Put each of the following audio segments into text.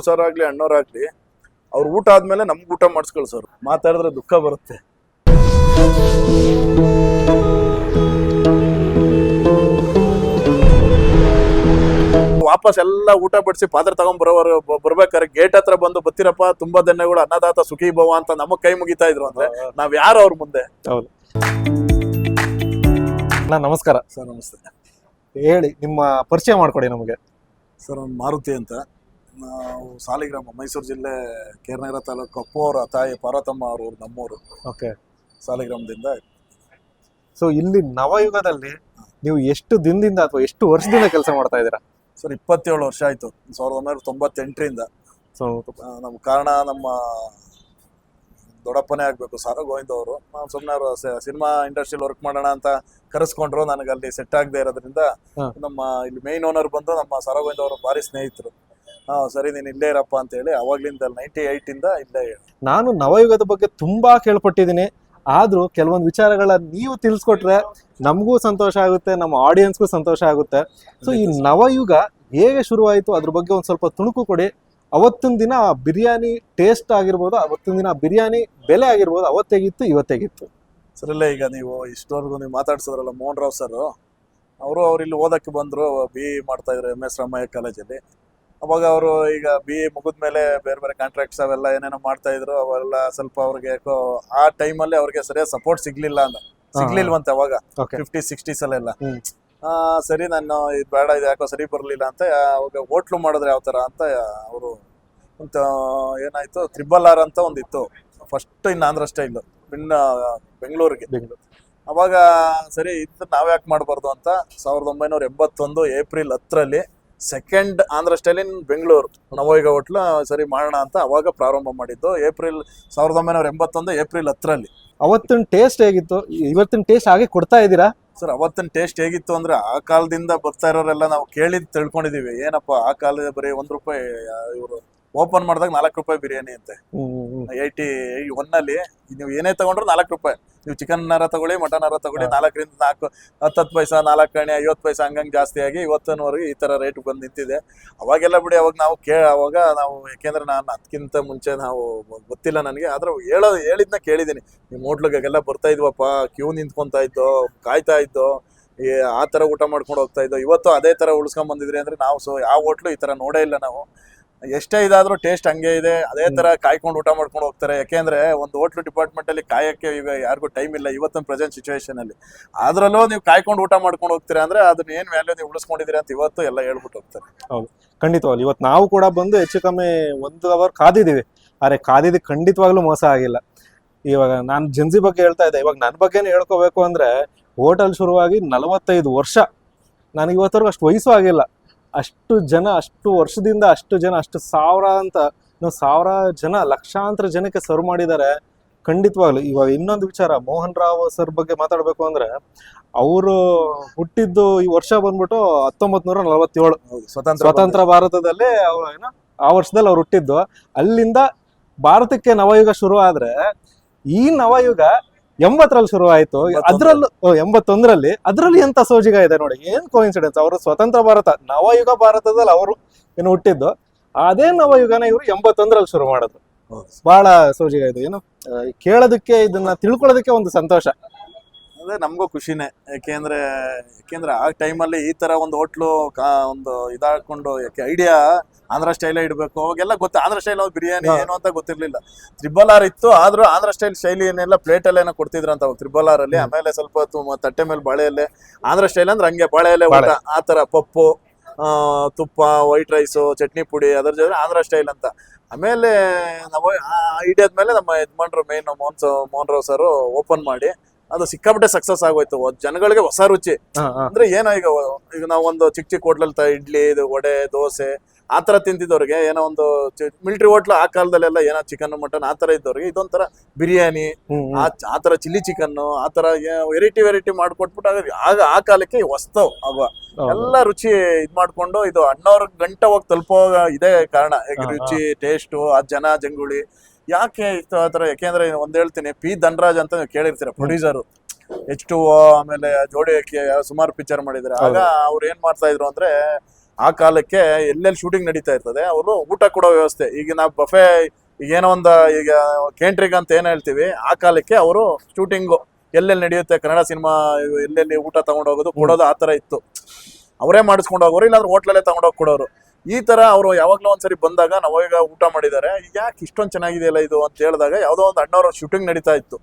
Sir ಆಗ್ಲಿ ಅಣ್ಣವ್ರಾಗ್ಲಿ ಅವ್ರ ಊಟ ಆದ್ಮೇಲೆ ನಮ್ಗೆ ಊಟ ಮಾಡಿಸ್ಕೊಳ್ಳಿ ಸರ್. ಮಾತಾಡಿದ್ರೆ ದುಃಖ ಬರುತ್ತೆ. ವಾಪಸ್ ಎಲ್ಲ ಊಟ ಬಡಿಸಿ ಪಾತ್ರೆ ತಗೊಂಡ್ ಬರ್ಬೇಕಾದ್ರೆ ಗೇಟ್ ಹತ್ರ ಬಂದು ಬತ್ತಿರಪ್ಪ ತುಂಬಾ ಧನ್ಯಗಳು ಅನ್ನದಾತ ಸುಖಿ ಭವ ಅಂತ ನಮಗ್ ಕೈ ಮುಗಿತಾ ಇದ್ರು ಅಂದ್ರೆ ನಾವ್ ಯಾರು ಅವ್ರ ಮುಂದೆ. ಹೌದು. ನಮಸ್ಕಾರ ಸರ್. ನಮಸ್ತೆ. ಹೇಳಿ, ನಿಮ್ಮ ಪರಿಚಯ ಮಾಡ್ಕೊಡಿ ನಮಗೆ. ಸರ್ ನಾನು ಮಾರುತಿ ಅಂತ. ನಾವು ಸಾಲಿಗ್ರಾಮ, ಮೈಸೂರು ಜಿಲ್ಲೆ ಕೇರ್ನಗರ ತಾಲೂಕು. ಅಪ್ಪು ಅವರ ತಾಯಿ ಪಾರ್ವತಮ್ಮ ಅವರು ನಮ್ಮೂರು. ಓಕೆ. ಸಾಲಿಗ್ರಾಮದಿಂದ. ಸೊ ಇಲ್ಲಿ ನವಯುಗದಲ್ಲಿ ನೀವು ಎಷ್ಟು ದಿನದಿಂದ ಅಥವಾ ಎಷ್ಟು ವರ್ಷದಿಂದ ಕೆಲಸ ಮಾಡ್ತಾ ಇದ್ದೀರಾ? ಸರ್ 27 ವರ್ಷ ಆಯ್ತು. 1998ರಿಂದ. ಸೊ ನಮ್ಮ ಕಾರಣ ನಮ್ಮ ದೊಡ್ಡಪ್ಪನೇ ಆಗ್ಬೇಕು, ಸಾರಾ ಗೋವಿಂದ ಅವರು. ನಾವು ಸುಮ್ಮನೆ ಅವರು ಸಿನಿಮಾ ಇಂಡಸ್ಟ್ರಿಯಲ್ಲಿ ವರ್ಕ್ ಮಾಡೋಣ ಅಂತ ಕರೆಸ್ಕೊಂಡ್ರು. ನನಗೆ ಅಲ್ಲಿ ಸೆಟ್ ಆಗದೆ ಇರೋದ್ರಿಂದ ನಮ್ಮ ಇಲ್ಲಿ ಮೇನ್ ಓನರ್ ಬಂದು ನಮ್ಮ ಸಾರಾ ಗೋವಿಂದ ಅವರು ಭಾರಿ ಸ್ನೇಹಿತರು. ಸರಿ ನೀನು ಇಲ್ಲೇ ಇರಪ್ಪ ಅಂತ ಹೇಳಿ ಅವಾಗ್ಲಿಂದ 98ಇಂದ ಇಲ್ಲೇ. ನಾನು ನವಯುಗದ ಬಗ್ಗೆ ತುಂಬಾ ಕೇಳ್ಪಟ್ಟಿದ್ದೀನಿ. ಆದ್ರೂ ಕೆಲವೊಂದು ವಿಚಾರಗಳ ನೀವು ತಿಳಿಸ್ಕೊಟ್ರೆ ನಮಗೂ ಸಂತೋಷ ಆಗುತ್ತೆ, ನಮ್ಮ ಆಡಿಯನ್ಸ್ಗೂ ಸಂತೋಷ ಆಗುತ್ತೆ. ಸೊ ಈ ನವಯುಗ ಹೇಗೆ ಶುರುವಾಯಿತು ಅದ್ರ ಬಗ್ಗೆ ಒಂದ್ ಸ್ವಲ್ಪ ತುಣುಕು ಕೊಡಿ. ಅವತ್ತಿನ ದಿನ ಬಿರಿಯಾನಿ ಟೇಸ್ಟ್ ಆಗಿರ್ಬೋದು, ಅವತ್ತಿನ ದಿನ ಬಿರಿಯಾನಿ ಬೆಲೆ ಆಗಿರ್ಬೋದು, ಅವತ್ತೇಗಿತ್ತು ಇವತ್ತೇಗಿತ್ತು ಸರ್. ಇಲ್ಲ, ಈಗ ನೀವು ಇಷ್ಟವರೆಗೂ ನೀವು ಮಾತಾಡ್ಸಿದ್ರಲ್ಲ ಮೋಹನ್ ರಾವ್ ಸರ್, ಅವರು ಇಲ್ಲಿ ಓದಕ್ಕೆ ಬಂದ್ರು. BE ಮಾಡ್ತಾ ಇದ್ರು MS ರಾಮಯ್ಯ ಕಾಲೇಜಲ್ಲಿ. ಅವಾಗ ಅವರು ಈಗ BE ಮುಗಿದ್ಮೇಲೆ ಬೇರೆ ಬೇರೆ ಕಾಂಟ್ರಾಕ್ಟ್ಸ್ ಅವೆಲ್ಲ ಏನೇನೋ ಮಾಡ್ತಾ ಇದ್ರು. ಅವೆಲ್ಲ ಸ್ವಲ್ಪ ಅವ್ರಿಗೆ ಆ ಟೈಮಲ್ಲಿ ಅವ್ರಿಗೆ ಸರಿಯಾದ ಸಪೋರ್ಟ್ ಸಿಗ್ಲಿಲ್ವಂತೆ ಅವಾಗ 50-60s ಅಲ್ಲೆಲ್ಲ. ಸರಿ, ನಾನು ಇದು ಬೇಡ, ಇದು ಯಾಕೋ ಸರಿ ಬರಲಿಲ್ಲ ಅಂತ ಅವಾಗ ಹೋಟ್ಲು ಮಾಡಿದ್ರೆ ಯಾವ ಥರ ಅಂತ ಅವರು ಅಂತ ಏನಾಯ್ತು, RRR ಅಂತ ಒಂದಿತ್ತು ಫಸ್ಟ್ ಇನ್ ಆಂಧ್ರ ಸ್ಟೈಲ್ ಬೆಂಗಳೂರಿಗೆ. ಅವಾಗ ಸರಿ ಇದು ನಾವ್ಯಾಕೆ ಮಾಡಬಾರ್ದು ಅಂತ 1981 ಏಪ್ರಿಲ್ 10ರಲ್ಲಿ second Andhra style in Bengaluru Navayuga hotel ಸರಿ ಮಾಡೋಣ ಅಂತ ಅವಾಗ ಪ್ರಾರಂಭ ಮಾಡಿದ್ದು. 1981 ಏಪ್ರಿಲ್ 10ರಲ್ಲಿ. ಅವತ್ತಿನ ಟೇಸ್ಟ್ ಹೇಗಿತ್ತು? ಇವತ್ತಿನ ಟೇಸ್ಟ್ ಹಾಗೆ ಕೊಡ್ತಾ ಇದ್ದೀರಾ? ಸರ್, ಅವತ್ತಿನ ಟೇಸ್ಟ್ ಹೇಗಿತ್ತು ಅಂದ್ರೆ ಆ ಕಾಲದಿಂದ ಬರ್ತಾ ಇರೋರೆಲ್ಲ ನಾವು ಕೇಳಿದ್ ತಿಳ್ಕೊಂಡಿದೀವಿ. ಏನಪ್ಪ ಆ ಕಾಲದ ಬರೀ ₹1 ಇವರು ಓಪನ್ ಮಾಡಿದಾಗ ₹4 ಬಿರಿಯಾನಿ ಅಂತೆ. 81ನಲ್ಲಿ ನೀವು ಏನೇ ತಗೊಂಡ್ರು ₹4. ನೀವು ಚಿಕನ್ ನಾರ ತಗೊಳ್ಳಿ, ಮಟನ್ ನಾರ ತಗೊಳ್ಳಿ, 4ರಿಂದ 4 10 ಪೈಸಾ, 4 ಆಣೆ, 50 ಪೈಸಾ ಹಂಗಂಗೆ ಜಾಸ್ತಿ ಆಗಿ ಇವತ್ತಿನವರೆಗೆ ಈ ತರ ರೇಟ್ ಬಂದು ನಿಂತಿದೆ. ಅವಾಗೆಲ್ಲ ಬಿಡಿ, ಅವಾಗ ನಾವು ಅವಾಗ ನಾವು ಯಾಕೆಂದ್ರೆ ನಾನು ಅದಕ್ಕಿಂತ ಮುಂಚೆ ನಾವು ಗೊತ್ತಿಲ್ಲ ನನಗೆ. ಆದ್ರೆ ಹೇಳಿದ್ನ ಕೇಳಿದ್ದೀನಿ. ನಿಮ್ಮ ಹೋಟ್ಲಿಗೆಲ್ಲ ಬರ್ತಾ ಇದ್ವಪ್ಪ, ಕ್ಯೂ ನಿಂತ್ಕೊಂತಾ ಇದ್ದೋ, ಕಾಯ್ತಾ ಇದ್ದೋ, ಆ ತರ ಊಟ ಮಾಡ್ಕೊಂಡು ಹೋಗ್ತಾ ಇದ್ದೋ. ಇವತ್ತು ಅದೇ ತರ ಉಳಿಸ್ಕೊಂಡ್ ಬಂದಿದ್ರಿ ಅಂದ್ರೆ ನಾವು ಯಾವ ಹೋಟ್ಲು ಈ ತರ ನೋಡೇ ಇಲ್ಲ ನಾವು. ಎಷ್ಟೇ ಇದಾದ್ರೂ ಟೇಸ್ಟ್ ಹಂಗೆ ಇದೆ. ಅದೇ ತರ ಕಾಯ್ಕೊಂಡು ಊಟ ಮಾಡ್ಕೊಂಡು ಹೋಗ್ತಾರೆ. ಯಾಕೆಂದ್ರೆ ಒಂದು ಹೋಟ್ಲು ಡಿಪಾರ್ಟ್ಮೆಂಟ್ ಅಲ್ಲಿ ಕಾಯಕ್ಕೆ ಈಗ ಯಾರಿಗೂ ಟೈಮ್ ಇಲ್ಲ ಇವತ್ತಿನ ಪ್ರೆಸೆಂಟ್ ಸಿಚುವೇಶನ್ ಅಲ್ಲಿ. ಅದ್ರಲ್ಲೂ ನೀವು ಕಾಯ್ಕೊಂಡು ಊಟ ಮಾಡ್ಕೊಂಡು ಹೋಗ್ತೀರಾ ಅಂದ್ರೆ ಅದನ್ನ ಏನ್ ವ್ಯಾಲ್ಯೂ ನೀವು ಉಳಿಸ್ಕೊಂಡಿದ್ದೀರಾ ಅಂತ ಇವತ್ತು ಎಲ್ಲ ಹೇಳ್ಬಿಟ್ಟು ಹೋಗ್ತಾರೆ. ಹೌದು, ಖಂಡಿತವಾಗ್ಲು. ಇವತ್ತು ನಾವು ಕೂಡ ಬಂದು ಹೆಚ್ಚು ಕಮ್ಮಿ 1 ಅವರ್ ಕಾದಿದ್ದೀವಿ. ಆದ್ರೆ ಕಾದಿದ್ದು ಖಂಡಿತವಾಗ್ಲೂ ಮೋಸ ಆಗಿಲ್ಲ. ಇವಾಗ ನಾನು ಜನ್ಸಿ ಬಗ್ಗೆ ಹೇಳ್ತಾ ಇದ್ದೆ. ಇವಾಗ ನನ್ನ ಬಗ್ಗೆನೇ ಹೇಳ್ಕೋಬೇಕು ಅಂದ್ರೆ ಹೋಟೆಲ್ ಶುರುವಾಗಿ 45 ವರ್ಷ. ನನಗೆ ಇವತ್ತವರೆಗೂ ಅಷ್ಟು ವಯಸ್ಸು ಆಗಿಲ್ಲ. ಅಷ್ಟು ಜನ, ಅಷ್ಟು ವರ್ಷದಿಂದ ಅಷ್ಟು ಜನ, ಅಷ್ಟು ಸಾವಿರ ಜನ, ಲಕ್ಷಾಂತರ ಜನಕ್ಕೆ ಸರ್ವ್ ಮಾಡಿದ್ದಾರೆ. ಖಂಡಿತವಾಗ್ಲು. ಇವಾಗ ಇನ್ನೊಂದು ವಿಚಾರ, ಮೋಹನ್ ರಾವ್ ಸರ್ ಬಗ್ಗೆ ಮಾತಾಡ್ಬೇಕು ಅಂದ್ರೆ ಅವರು ಹುಟ್ಟಿದ್ದು ಈ ವರ್ಷ ಬಂದ್ಬಿಟ್ಟು 1947 ಸ್ವತಂತ್ರ ಭಾರತದಲ್ಲಿ. ಆ ವರ್ಷದಲ್ಲಿ ಅವ್ರು ಹುಟ್ಟಿದ್ದು. ಅಲ್ಲಿಂದ ಭಾರತಕ್ಕೆ ನವಯುಗ ಶುರು ಆದ್ರೆ ಈ ನವಯುಗ 80ರಲ್ಲಿ ಶುರು ಆಯ್ತು. ಅದ್ರಲ್ಲೂ 81ರಲ್ಲಿ. ಅದ್ರಲ್ಲಿ ಎಂತ ಸೋಜಿಗ ಇದೆ ನೋಡಿ, ಏನ್ ಕೋಇನ್ಸಿಡೆನ್ಸ್. ಅವರು ಸ್ವತಂತ್ರ ಭಾರತ, ನವಯುಗ ಭಾರತದಲ್ಲಿ ಅವರು ಏನು ಹುಟ್ಟಿದ್ದು, ಅದೇ ನವಯುಗನ ಇವರು 81ರಲ್ಲಿ ಶುರು ಮಾಡಿದ್ರು. ಬಹಳ ಸೋಜಿಗ ಇದು. ಏನು ಕೇಳೋದಕ್ಕೆ, ಇದನ್ನ ತಿಳ್ಕೊಳ್ಳೋದಕ್ಕೆ ಒಂದು ಸಂತೋಷ. ಅದೇ ನಮಗೂ ಖುಷಿನೇ. ಯಾಕೆಂದ್ರೆ ಆ ಟೈಮಲ್ಲಿ ಈ ತರ ಒಂದು ಹೋಟ್ಲು ಒಂದು ಇದಾಕೊಂಡು ಐಡಿಯಾ ಆಂಧ್ರ ಸ್ಟೈಲೇ ಇಡಬೇಕು. ಅವಾಗೆಲ್ಲ ಆಂಧ್ರ ಸ್ಟೈಲ್ ಬಿರಿಯಾನಿ ಏನು ಅಂತ ಗೊತ್ತಿರ್ಲಿಲ್ಲ. RRR ಇತ್ತು, ಆದ್ರೂ ಆಂಧ್ರ ಸ್ಟೈಲ್ ಶೈಲಿಯನ್ನೆಲ್ಲ ಪ್ಲೇಟಲ್ಲಿ ಏನೋ ಕೊಡ್ತಿದ್ರಂತ RRR ಅಲ್ಲಿ. ಆಮೇಲೆ ಸ್ವಲ್ಪ ತಟ್ಟೆ ಮೇಲೆ ಬಾಳೆಯಲ್ಲೇ ಆಂಧ್ರ ಸ್ಟೈಲ್ ಅಂದ್ರೆ ಹಂಗೆ ಬಾಳೆಯಲ್ಲೇ ಊಟ, ಆ ತರ ಪಪ್ಪು, ತುಪ್ಪ, ವೈಟ್ ರೈಸು, ಚಟ್ನಿ ಪುಡಿ, ಅದ್ರ ಜೊತೆ ಆಂಧ್ರ ಸ್ಟೈಲ್ ಅಂತ. ಆಮೇಲೆ ನಾವು ಆ ಐಡಿಯಾದ್ಮೇಲೆ ನಮ್ಮ ಯಜಮಾನ್ರು main Mohan Rao sir open ಮಾಡಿ ಅದು ಸಿಕ್ಕಾಪಟ್ಟೆ ಸಕ್ಸಸ್ ಆಗೋಯ್ತು. ಜನಗಳಿಗೆ ಹೊಸ ರುಚಿ ಅಂದ್ರೆ ಏನೋ ಈಗ ನಾವು ಒಂದು ಚಿಕ್ಕ ಹೋಟ್ಲಲ್ಲಿ ಇಡ್ಲಿ, ವಡೆ, ದೋಸೆ ಆ ತರ ತಿಂತಿದ್ದವ್ರಿಗೆ, ಏನೋ ಒಂದು ಮಿಲಿಟರಿ ಹೋಟ್ಲು ಆ ಕಾಲದಲ್ಲೆಲ್ಲ ಏನೋ ಚಿಕನ್, ಮಟನ್ ಆ ತರ ಇದ್ದವ್ರಿಗೆ ಇದೊಂಥರ ಬಿರಿಯಾನಿ, ಆ ತರ ಚಿಲ್ಲಿ ಚಿಕನ್, ಆ ತರ ವೆರೈಟಿ ಮಾಡ್ಕೊಟ್ಬಿಟ್ಟು ಆಗ ಆ ಕಾಲಕ್ಕೆ ಹೊಸ್ತವ್ ಅವ ಎಲ್ಲ ರುಚಿ ಇದ್ ಮಾಡ್ಕೊಂಡು ಇದು ಅಣ್ಣವ್ರ ಗಂಟೆ ಹೋಗಿ ತಲುಪೋ ಇದೇ ಕಾರಣ. ರುಚಿ, ಟೇಸ್ಟು, ಆ ಜಂಗುಳಿ ಯಾಕೆ ಇತ್ತು ಆ ತರ. ಯಾಕೆಂದ್ರೆ ಒಂದ್ ಹೇಳ್ತೀನಿ, P. ಧನರಾಜ್ ಅಂತ ನೀವು ಕೇಳಿರ್ತೀರ, ಪ್ರೊಡ್ಯೂಸರು. H2O ಆಮೇಲೆ ಜೋಡಿ ಸುಮಾರು ಪಿಕ್ಚರ್ ಮಾಡಿದ್ರೆ. ಆಗ ಅವ್ರು ಏನ್ ಮಾಡ್ತಾ ಇದ್ರು ಅಂದ್ರೆ ಆ ಕಾಲಕ್ಕೆ ಎಲ್ಲೆಲ್ಲಿ ಶೂಟಿಂಗ್ ನಡೀತಾ ಇರ್ತದೆ ಅವರು ಊಟ ಕೊಡೋ ವ್ಯವಸ್ಥೆ. ಈಗ ನಾವು ಬಫೆ ಈಗ ಏನೋ ಒಂದು ಈಗ ಕೇಂಟ್ರಿಗೆ ಅಂತ ಏನ್ ಹೇಳ್ತೀವಿ, ಆ ಕಾಲಕ್ಕೆ ಅವರು ಶೂಟಿಂಗು ಎಲ್ಲೆಲ್ಲಿ ನಡೆಯುತ್ತೆ ಕನ್ನಡ ಸಿನಿಮಾ ಎಲ್ಲೆಲ್ಲಿ ಊಟ ತಗೊಂಡು ಹೋಗೋದು ಕೊಡೋದು ಆ ತರ ಇತ್ತು. ಅವರೇ ಮಾಡಿಸ್ಕೊಂಡು ಹೋಗೋರು, ಇಲ್ಲಾಂದ್ರೆ ಹೋಟ್ಲಲ್ಲೇ ತಗೊಂಡೋಗಿ ಕೊಡೋರು. ಈ ತರ ಅವರು ಯಾವಾಗ್ಲೂ ಒಂದ್ಸರಿ ಬಂದಾಗ ನಾವೀಗ ಊಟ ಮಾಡಿದ್ದಾರೆ, ಯಾಕೆ ಇಷ್ಟೊಂದು ಚೆನ್ನಾಗಿದೆಯಲ್ಲ ಇದು ಅಂತ ಹೇಳಿದಾಗ ಯಾವ್ದೋ ಒಂದು ಅಣ್ಣವ್ರ ಶೂಟಿಂಗ್ ನಡೀತಾ ಇತ್ತು.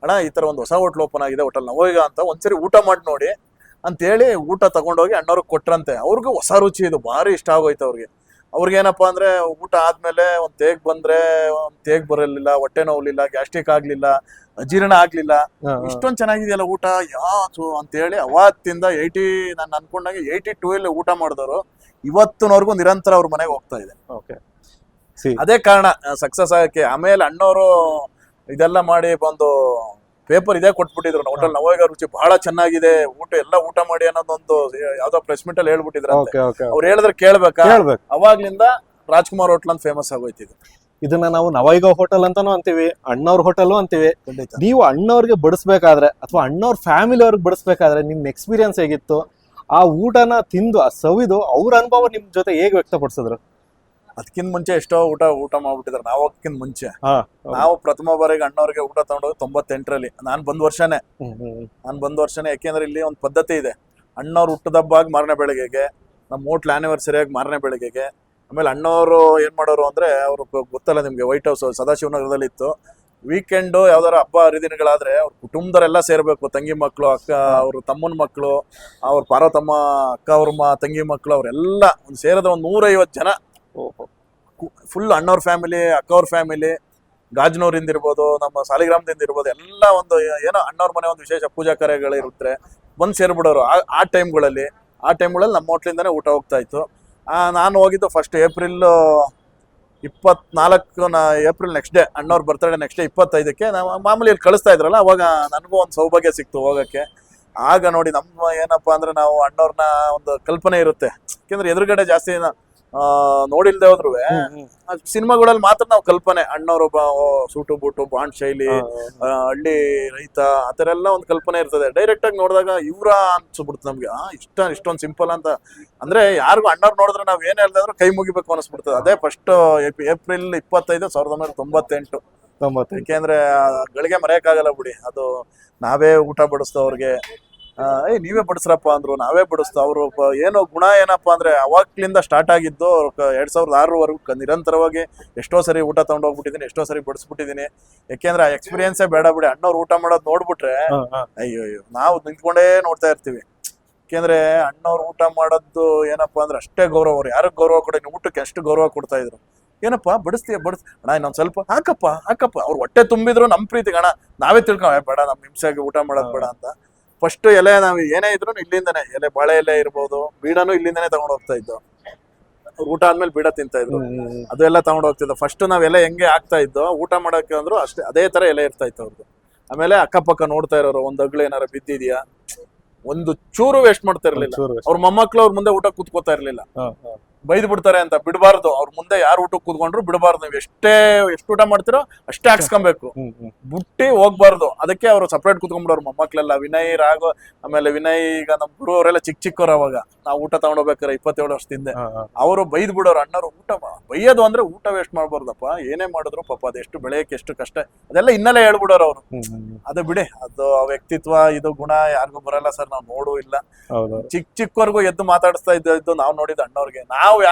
ಅಣ್ಣ ಈ ತರ ಒಂದು ಹೊಸ ಹೋಟ್ಲ್ ಓಪನ್ ಆಗಿದೆ, ಹೋಟೆಲ್ ನವೋಗ ಅಂತ, ಒಂದ್ಸರಿ ಊಟ ಮಾಡಿ ನೋಡಿ ಅಂತೇಳಿ ಊಟ ತಗೊಂಡೋಗಿ ಅಣ್ಣವ್ರಿಗೆ ಕೊಟ್ರಂತೆ. ಅವ್ರಿಗೂ ಹೊಸ ರುಚಿ ಇದು ಭಾರಿ ಇಷ್ಟ ಆಗೋಯ್ತು ಅವ್ರಿಗೆ ಏನಪ್ಪಾ ಅಂದ್ರೆ ಊಟ ಆದ್ಮೇಲೆ ಒಂದ್ ತೇಗ್ ಬಂದ್ರೆ ಒಂದ್ ತೇಗ್ ಬರಲಿಲ್ಲ, ಹೊಟ್ಟೆ ನೋವ್ಲಿಲ್ಲ, ಗ್ಯಾಸ್ಟ್ರಿಕ್ ಆಗ್ಲಿಲ್ಲ, ಅಜೀರ್ಣ ಆಗ್ಲಿಲ್ಲ, ಇಷ್ಟೊಂದ್ ಚೆನ್ನಾಗಿದೆಯಲ್ಲ ಊಟ ಯಾತು ಅಂತೇಳಿ ಅವತ್ತಿಂದ ನಾನು ಅನ್ಕೊಂಡಾಗ 82 ಊಟ ಮಾಡಿದವರು ಇವತ್ತಿನವರೆಗೂ ನಿರಂತರ ಅವ್ರ ಮನೆಗೆ ಹೋಗ್ತಾ ಇದೆ. ಅದೇ ಕಾರಣ ಸಕ್ಸಸ್ ಆಗಕ್ಕೆ. ಆಮೇಲೆ ಅಣ್ಣವರು ಇದೆಲ್ಲ ಮಾಡಿ ಬಂದು ಪೇಪರ್ ಇದೇ ಕೊಟ್ಬಿಟ್ಟಿದ್ರು, ಹೋಟೆಲ್ ನವೋಗ ರುಚಿ ಬಹಳ ಚೆನ್ನಾಗಿದೆ, ಊಟ ಮಾಡಿ ಅನ್ನೋದೊಂದು ಯಾವ್ದೋ ಪ್ರೆಸ್ ಮೀಟ್ ಅಲ್ಲಿ ಹೇಳ್ಬಿಟ್ಟಿದ್ರು. ಅವ್ರು ಹೇಳಿದ್ರೆ ಕೇಳ್ಬೇಕಾ, ಅವಾಗ್ಲಿಂದ ರಾಜ್ಕುಮಾರ್ ಹೋಟ್ಲ್ ಅಂತ ಫೇಮಸ್ ಆಗೋಯ್ತಿದೆ. ಇದನ್ನ ನಾವು ನವೈಗ ಹೋಟೆಲ್ ಅಂತಾನು ಅಂತೀವಿ, ಅಣ್ಣವ್ರ ಹೋಟೆಲ್ ಅಂತೀವಿ. ನೀವು ಅಣ್ಣವ್ರಿಗೆ ಬಡಿಸ್ಬೇಕಾದ್ರೆ ಅಥವಾ ಅಣ್ಣವ್ರ ಫ್ಯಾಮಿಲಿ ಅವ್ರಿಗೆ ಬಡಿಸ್ಬೇಕಾದ್ರೆ ನಿಮ್ ಎಕ್ಸ್ಪೀರಿಯನ್ಸ್ ಹೇಗಿತ್ತು? ಆ ಊಟನ ತಿಂದು ಆ ಸವಿದು ಅವ್ರ ಅನುಭವ ನಿಮ್ ಜೊತೆ ಹೇಗೆ ವ್ಯಕ್ತಪಡಿಸಿದ್ರು? ಅದಕ್ಕಿಂತ ಮುಂಚೆ ಎಷ್ಟೋ ಊಟ ಮಾಡ್ಬಿಟ್ಟಿದ್ರು. ನಾವು ಅದಕ್ಕಿಂತ ಮುಂಚೆ ನಾವು ಪ್ರಥಮ ಬಾರಿಗೆ ಅಣ್ಣವ್ರಿಗೆ ಊಟ ತಗೊಂಡೋಗಿ 98ರಲ್ಲಿ. ನಾನು ಬಂದ ವರ್ಷನೇ ಯಾಕೆಂದ್ರೆ ಇಲ್ಲಿ ಒಂದು ಪದ್ಧತಿ ಇದೆ, ಅಣ್ಣವ್ರು ಹುಟ್ಟದಬ್ಬಾಗಿ ಮಾರನೇ ಬೆಳಗ್ಗೆಗೆ, ನಮ್ಮ ಹೋಟ್ಲ್ ಆನಿವರ್ಸರಿಯಾಗಿ ಮಾರನೇ ಬೆಳಗ್ಗೆಗೆ. ಆಮೇಲೆ ಅಣ್ಣವರು ಏನ್ ಮಾಡೋರು ಅಂದ್ರೆ, ಅವ್ರು ಗೊತ್ತಲ್ಲ ನಿಮ್ಗೆ, ವೈಟ್ ಹೌಸ್ ಸದಾಶಿವನಗರದಲ್ಲಿ ಇತ್ತು. ವೀಕೆಂಡ್ ಯಾವ್ದಾರ ಹಬ್ಬ ಹರಿದಿನಗಳಾದ್ರೆ ಅವ್ರ ಕುಟುಂಬದವರೆಲ್ಲ ಸೇರ್ಬೇಕು, ತಂಗಿ ಮಕ್ಕಳು, ಅಕ್ಕ ಅವ್ರ ತಮ್ಮನ ಮಕ್ಕಳು, ಅವ್ರ ಪಾರ್ವತಮ್ಮ ಅಕ್ಕ ಅವ್ರ ತಂಗಿ ಮಕ್ಕಳು, ಅವರೆಲ್ಲ ಒಂದು ಸೇರಿದ ಒಂದು 150 ಜನ ಫುಲ್ ಅಣ್ಣವ್ರ ಫ್ಯಾಮಿಲಿ, ಅಕ್ಕವ್ರ ಫ್ಯಾಮಿಲಿ, ಗಾಜನೂರಿಂದ ಇರ್ಬೋದು, ನಮ್ಮ ಸಾಲಿಗ್ರಾಮದಿಂದ ಇರ್ಬೋದು, ಎಲ್ಲ ಒಂದು ಏನೋ ಅಣ್ಣವ್ರ ಮನೆ ಒಂದು ವಿಶೇಷ ಪೂಜಾ ಕಾರ್ಯಗಳಿರುತ್ತೆ, ಬಂದು ಸೇರ್ಬಿಡೋರು. ಆ ಟೈಮ್ಗಳಲ್ಲಿ ನಮ್ಮ ಹೋಟ್ಲಿಂದಾನೇ ಊಟ ಹೋಗ್ತಾ ಇತ್ತು. ನಾನು ಹೋಗಿದ್ದು ಫಸ್ಟ್ ಏಪ್ರಿಲ್ 24 ನೆಕ್ಸ್ಟ್ ಡೇ, ಅಣ್ಣವ್ರ ಬರ್ತಡೇ ನೆಕ್ಸ್ಟ್ ಡೇ 25ಕ್ಕೆ ನಾವು ಮಾಮೂಲಿ ಇಲ್ಲಿ ಕಳಿಸ್ತಾ ಇದ್ರಲ್ಲ, ಅವಾಗ ನನಗೂ ಒಂದು ಸೌಭಾಗ್ಯ ಸಿಕ್ತು ಹೋಗಕ್ಕೆ. ಆಗ ನೋಡಿ ನಮ್ಮ ಏನಪ್ಪಾ ಅಂದ್ರೆ, ನಾವು ಅಣ್ಣವ್ರನ್ನ ಒಂದು ಕಲ್ಪನೆ ಇರುತ್ತೆ, ಯಾಕೆಂದ್ರೆ ಎದುರುಗಡೆ ಜಾಸ್ತಿ ನೋಡಿಲ್ದೆ ಹೋದ್ರು ಸಿನಿಮಾಗಳಲ್ಲಿ ಮಾತ್ರ ನಾವು ಕಲ್ಪನೆ, ಅಣ್ಣವ್ರೊಬ್ಬ ಸೂಟು ಬೂಟು ಬಾಂಡ್ ಶೈಲಿ, ಹಳ್ಳಿ ರೈತ, ಆತರ ಎಲ್ಲ ಒಂದು ಕಲ್ಪನೆ ಇರ್ತದೆ. ಡೈರೆಕ್ಟ್ ಆಗಿ ನೋಡಿದಾಗ ಇವ್ರ ಅನ್ಸ್ಬಿಡ್ತು ನಮ್ಗೆ, ಇಷ್ಟೊಂದು ಸಿಂಪಲ್ ಅಂತ. ಅಂದ್ರೆ ಯಾರಿಗೂ ಅಣ್ಣವ್ರು ನೋಡಿದ್ರೆ ನಾವ್ ಏನ್ ಹೇಳ್ದಾದ್ರು ಕೈ ಮುಗಿಬೇಕು ಅನಿಸ್ಬಿಡ್ತದೆ. ಅದೇ ಫಸ್ಟ್ ಏಪ್ರಿಲ್ 25, 1998. ಯಾಕೆಂದ್ರೆ ಗಳಿಗೆ ಮರೆಯಕ್ಕಾಗಲ್ಲ ಬಿಡಿ. ಅದು ನಾವೇ ಊಟ ಬಡಿಸ್ದವ್ರಿಗೆ, ನೀವೇ ಬಡಿಸ್ರಪ್ಪ ಅಂದ್ರು, ನಾವೇ ಬಡಿಸ್ತು. ಅವರು ಏನೋ ಗುಣ ಏನಪ್ಪಾ ಅಂದ್ರೆ, ಅವಾಗ್ಲಿಂದ ಸ್ಟಾರ್ಟ್ ಆಗಿದ್ದು 2006ವರೆಗೂ ನಿರಂತರವಾಗಿ ಎಷ್ಟೋ ಸರಿ ಊಟ ತಗೊಂಡೋಗ್ಬಿಟ್ಟಿದೀನಿ, ಎಷ್ಟೋ ಸರಿ ಬಡಿಸ್ಬಿಟ್ಟಿದೀನಿ. ಯಾಕೆಂದ್ರೆ ಆ ಎಕ್ಸ್ಪೀರಿಯನ್ಸೇ ಬೇಡ ಬಿಡಿ. ಅಣ್ಣವ್ರು ಊಟ ಮಾಡೋದು ನೋಡ್ಬಿಟ್ರೆ ಅಯ್ಯೋ ನಾವು ನಿಂತ್ಕೊಂಡೇ ನೋಡ್ತಾ ಇರ್ತೀವಿ. ಯಾಕೆಂದ್ರೆ ಅಣ್ಣವ್ರು ಊಟ ಮಾಡೋದು ಏನಪ್ಪಾ ಅಂದ್ರೆ ಅಷ್ಟೇ ಗೌರವ. ಅವ್ರು ಯಾರಿಗೆ ಗೌರವ ಕೊಡಿ, ಊಟಕ್ಕೆ ಅಷ್ಟು ಗೌರವ ಕೊಡ್ತಾ ಇದ್ರು. ಏನಪ್ಪಾ ಬಡಿಸ್ತೀಯ ಅಣ್ಣ ಇನ್ನೊಂದ್ ಸ್ವಲ್ಪ ಹಾಕಪ್ಪ. ಅವ್ರು ಹೊಟ್ಟೆ ತುಂಬಿದ್ರು ನಮ್ ಪ್ರೀತಿಗೆ ಅಣ್ಣ ನಾವೇ ಬೇಡ, ನಮ್ ಹಿಂಸೆಯಾಗಿ ಊಟ ಮಾಡೋದ್ ಬೇಡ ಅಂತ. ಫಸ್ಟ್ ಎಲೆ ನಾವ್ ಏನೇ ಇದ್ರು ಇಲ್ಲಿಂದಾನೆ, ಎಲೆ ಬಾಳೆ ಎಲೆ ಇರ್ಬೋದು, ಬೀಡನು ಇಲ್ಲಿಂದಾನೆ ತಗೊಂಡ್ ಹೋಗ್ತಾ ಇದ್ದು. ಊಟ ಆದ್ಮೇಲೆ ಬೀಡ ತಿಂತಾ ಇದ್ರು, ಅದೆಲ್ಲ ತಗೊಂಡ್ ಹೋಗ್ತಿದ್ವು. ಫಸ್ಟ್ ನಾವ್ ಎಲೆ ಹೆಂಗೆ ಆಗ್ತಾ ಇದ್ದೋ ಊಟ ಮಾಡಕ್ಕೆ ಅಂದ್ರು ಅಷ್ಟೇ ಅದೇ ತರ ಎಲೆ ಇರ್ತಾ ಇತ್ತು ಅವ್ರದ್ದು. ಆಮೇಲೆ ಅಕ್ಕಪಕ್ಕ ನೋಡ್ತಾ ಇರೋರು, ಒಂದ್ ಅಗ್ಳು ಏನಾರ ಬಿದ್ದಿದ್ಯಾ, ಒಂದು ಚೂರು ವೇಸ್ಟ್ ಮಾಡ್ತಾ ಇರ್ಲಿಲ್ಲ. ಅವ್ರ ಮೊಮ್ಮಕ್ಳು ಅವ್ರ ಮುಂದೆ ಊಟ ಕೂತ್ಕೋತಾ ಇರ್ಲಿಲ್ಲ, ಬೈದ್ ಬಿಡ್ತಾರೆ ಅಂತ ಬಿಡಬಾರ್ದು. ಅವ್ರ ಮುಂದೆ ಯಾರು ಊಟಕ್ಕೆ ಕೂತ್ಕೊಂಡ್ರು ಬಿಡಬಾರ್ದು. ನೀವು ಎಷ್ಟು ಊಟ ಮಾಡ್ತಿರೋ ಅಷ್ಟೇ ಹಾಕ್ಸ್ಕೊಬೇಕು, ಬುಟ್ಟಿ ಹೋಗ್ಬಾರ್ದು. ಅದಕ್ಕೆ ಅವ್ರು ಸಪ್ರೇಟ್ ಕೂತ್ಕೊಂಡ್ಬಿಡೋರು ಮೊಮ್ಮಕ್ಳೆಲ್ಲ. ವಿನಯ್, ರಾಘು, ಆಮೇಲೆ ವಿನಯ್, ಈಗ ನಮ್ ಗುರು ಅವರೆಲ್ಲ ಚಿಕ್ಕವ್ರು. ಅವಾಗ ನಾವು ಊಟ ತಗೊಂಡೋಗ್ಬೇಕಾರೆ 27 ವರ್ಷದಿಂದ ಅವರು ಬೈದ್ ಬಿಡೋರು. ಅಣ್ಣರು ಬೈಯೋದು ಅಂದ್ರೆ ಊಟ ವೇಸ್ಟ್ ಮಾಡ್ಬಾರ್ದಪ್ಪ, ಏನೇ ಮಾಡಿದ್ರು ಪಾಪ ಅದೆಷ್ಟು ಬೆಳೆಯಕ್ಕೆ ಎಷ್ಟು ಕಷ್ಟ, ಅದೆಲ್ಲ ಇನ್ನಲ್ಲೇ ಹೇಳ್ಬಿಡೋರು ಅವ್ರು. ಅದು ಬಿಡಿ, ಅದು ವ್ಯಕ್ತಿತ್ವ, ಇದು ಗುಣ ಯಾರಿಗೂ ಬರಲ್ಲ ಸರ್, ನಾವು ನೋಡೂ ಇಲ್ಲ. ಚಿಕ್ಕವರೆಗೂ ಎದ್ದು ಮಾತಾಡಿಸ್ತಾ ಇದ್ದು ನಾವು ನೋಡಿದ ಅಣ್ಣವ್ರಿಗೆ.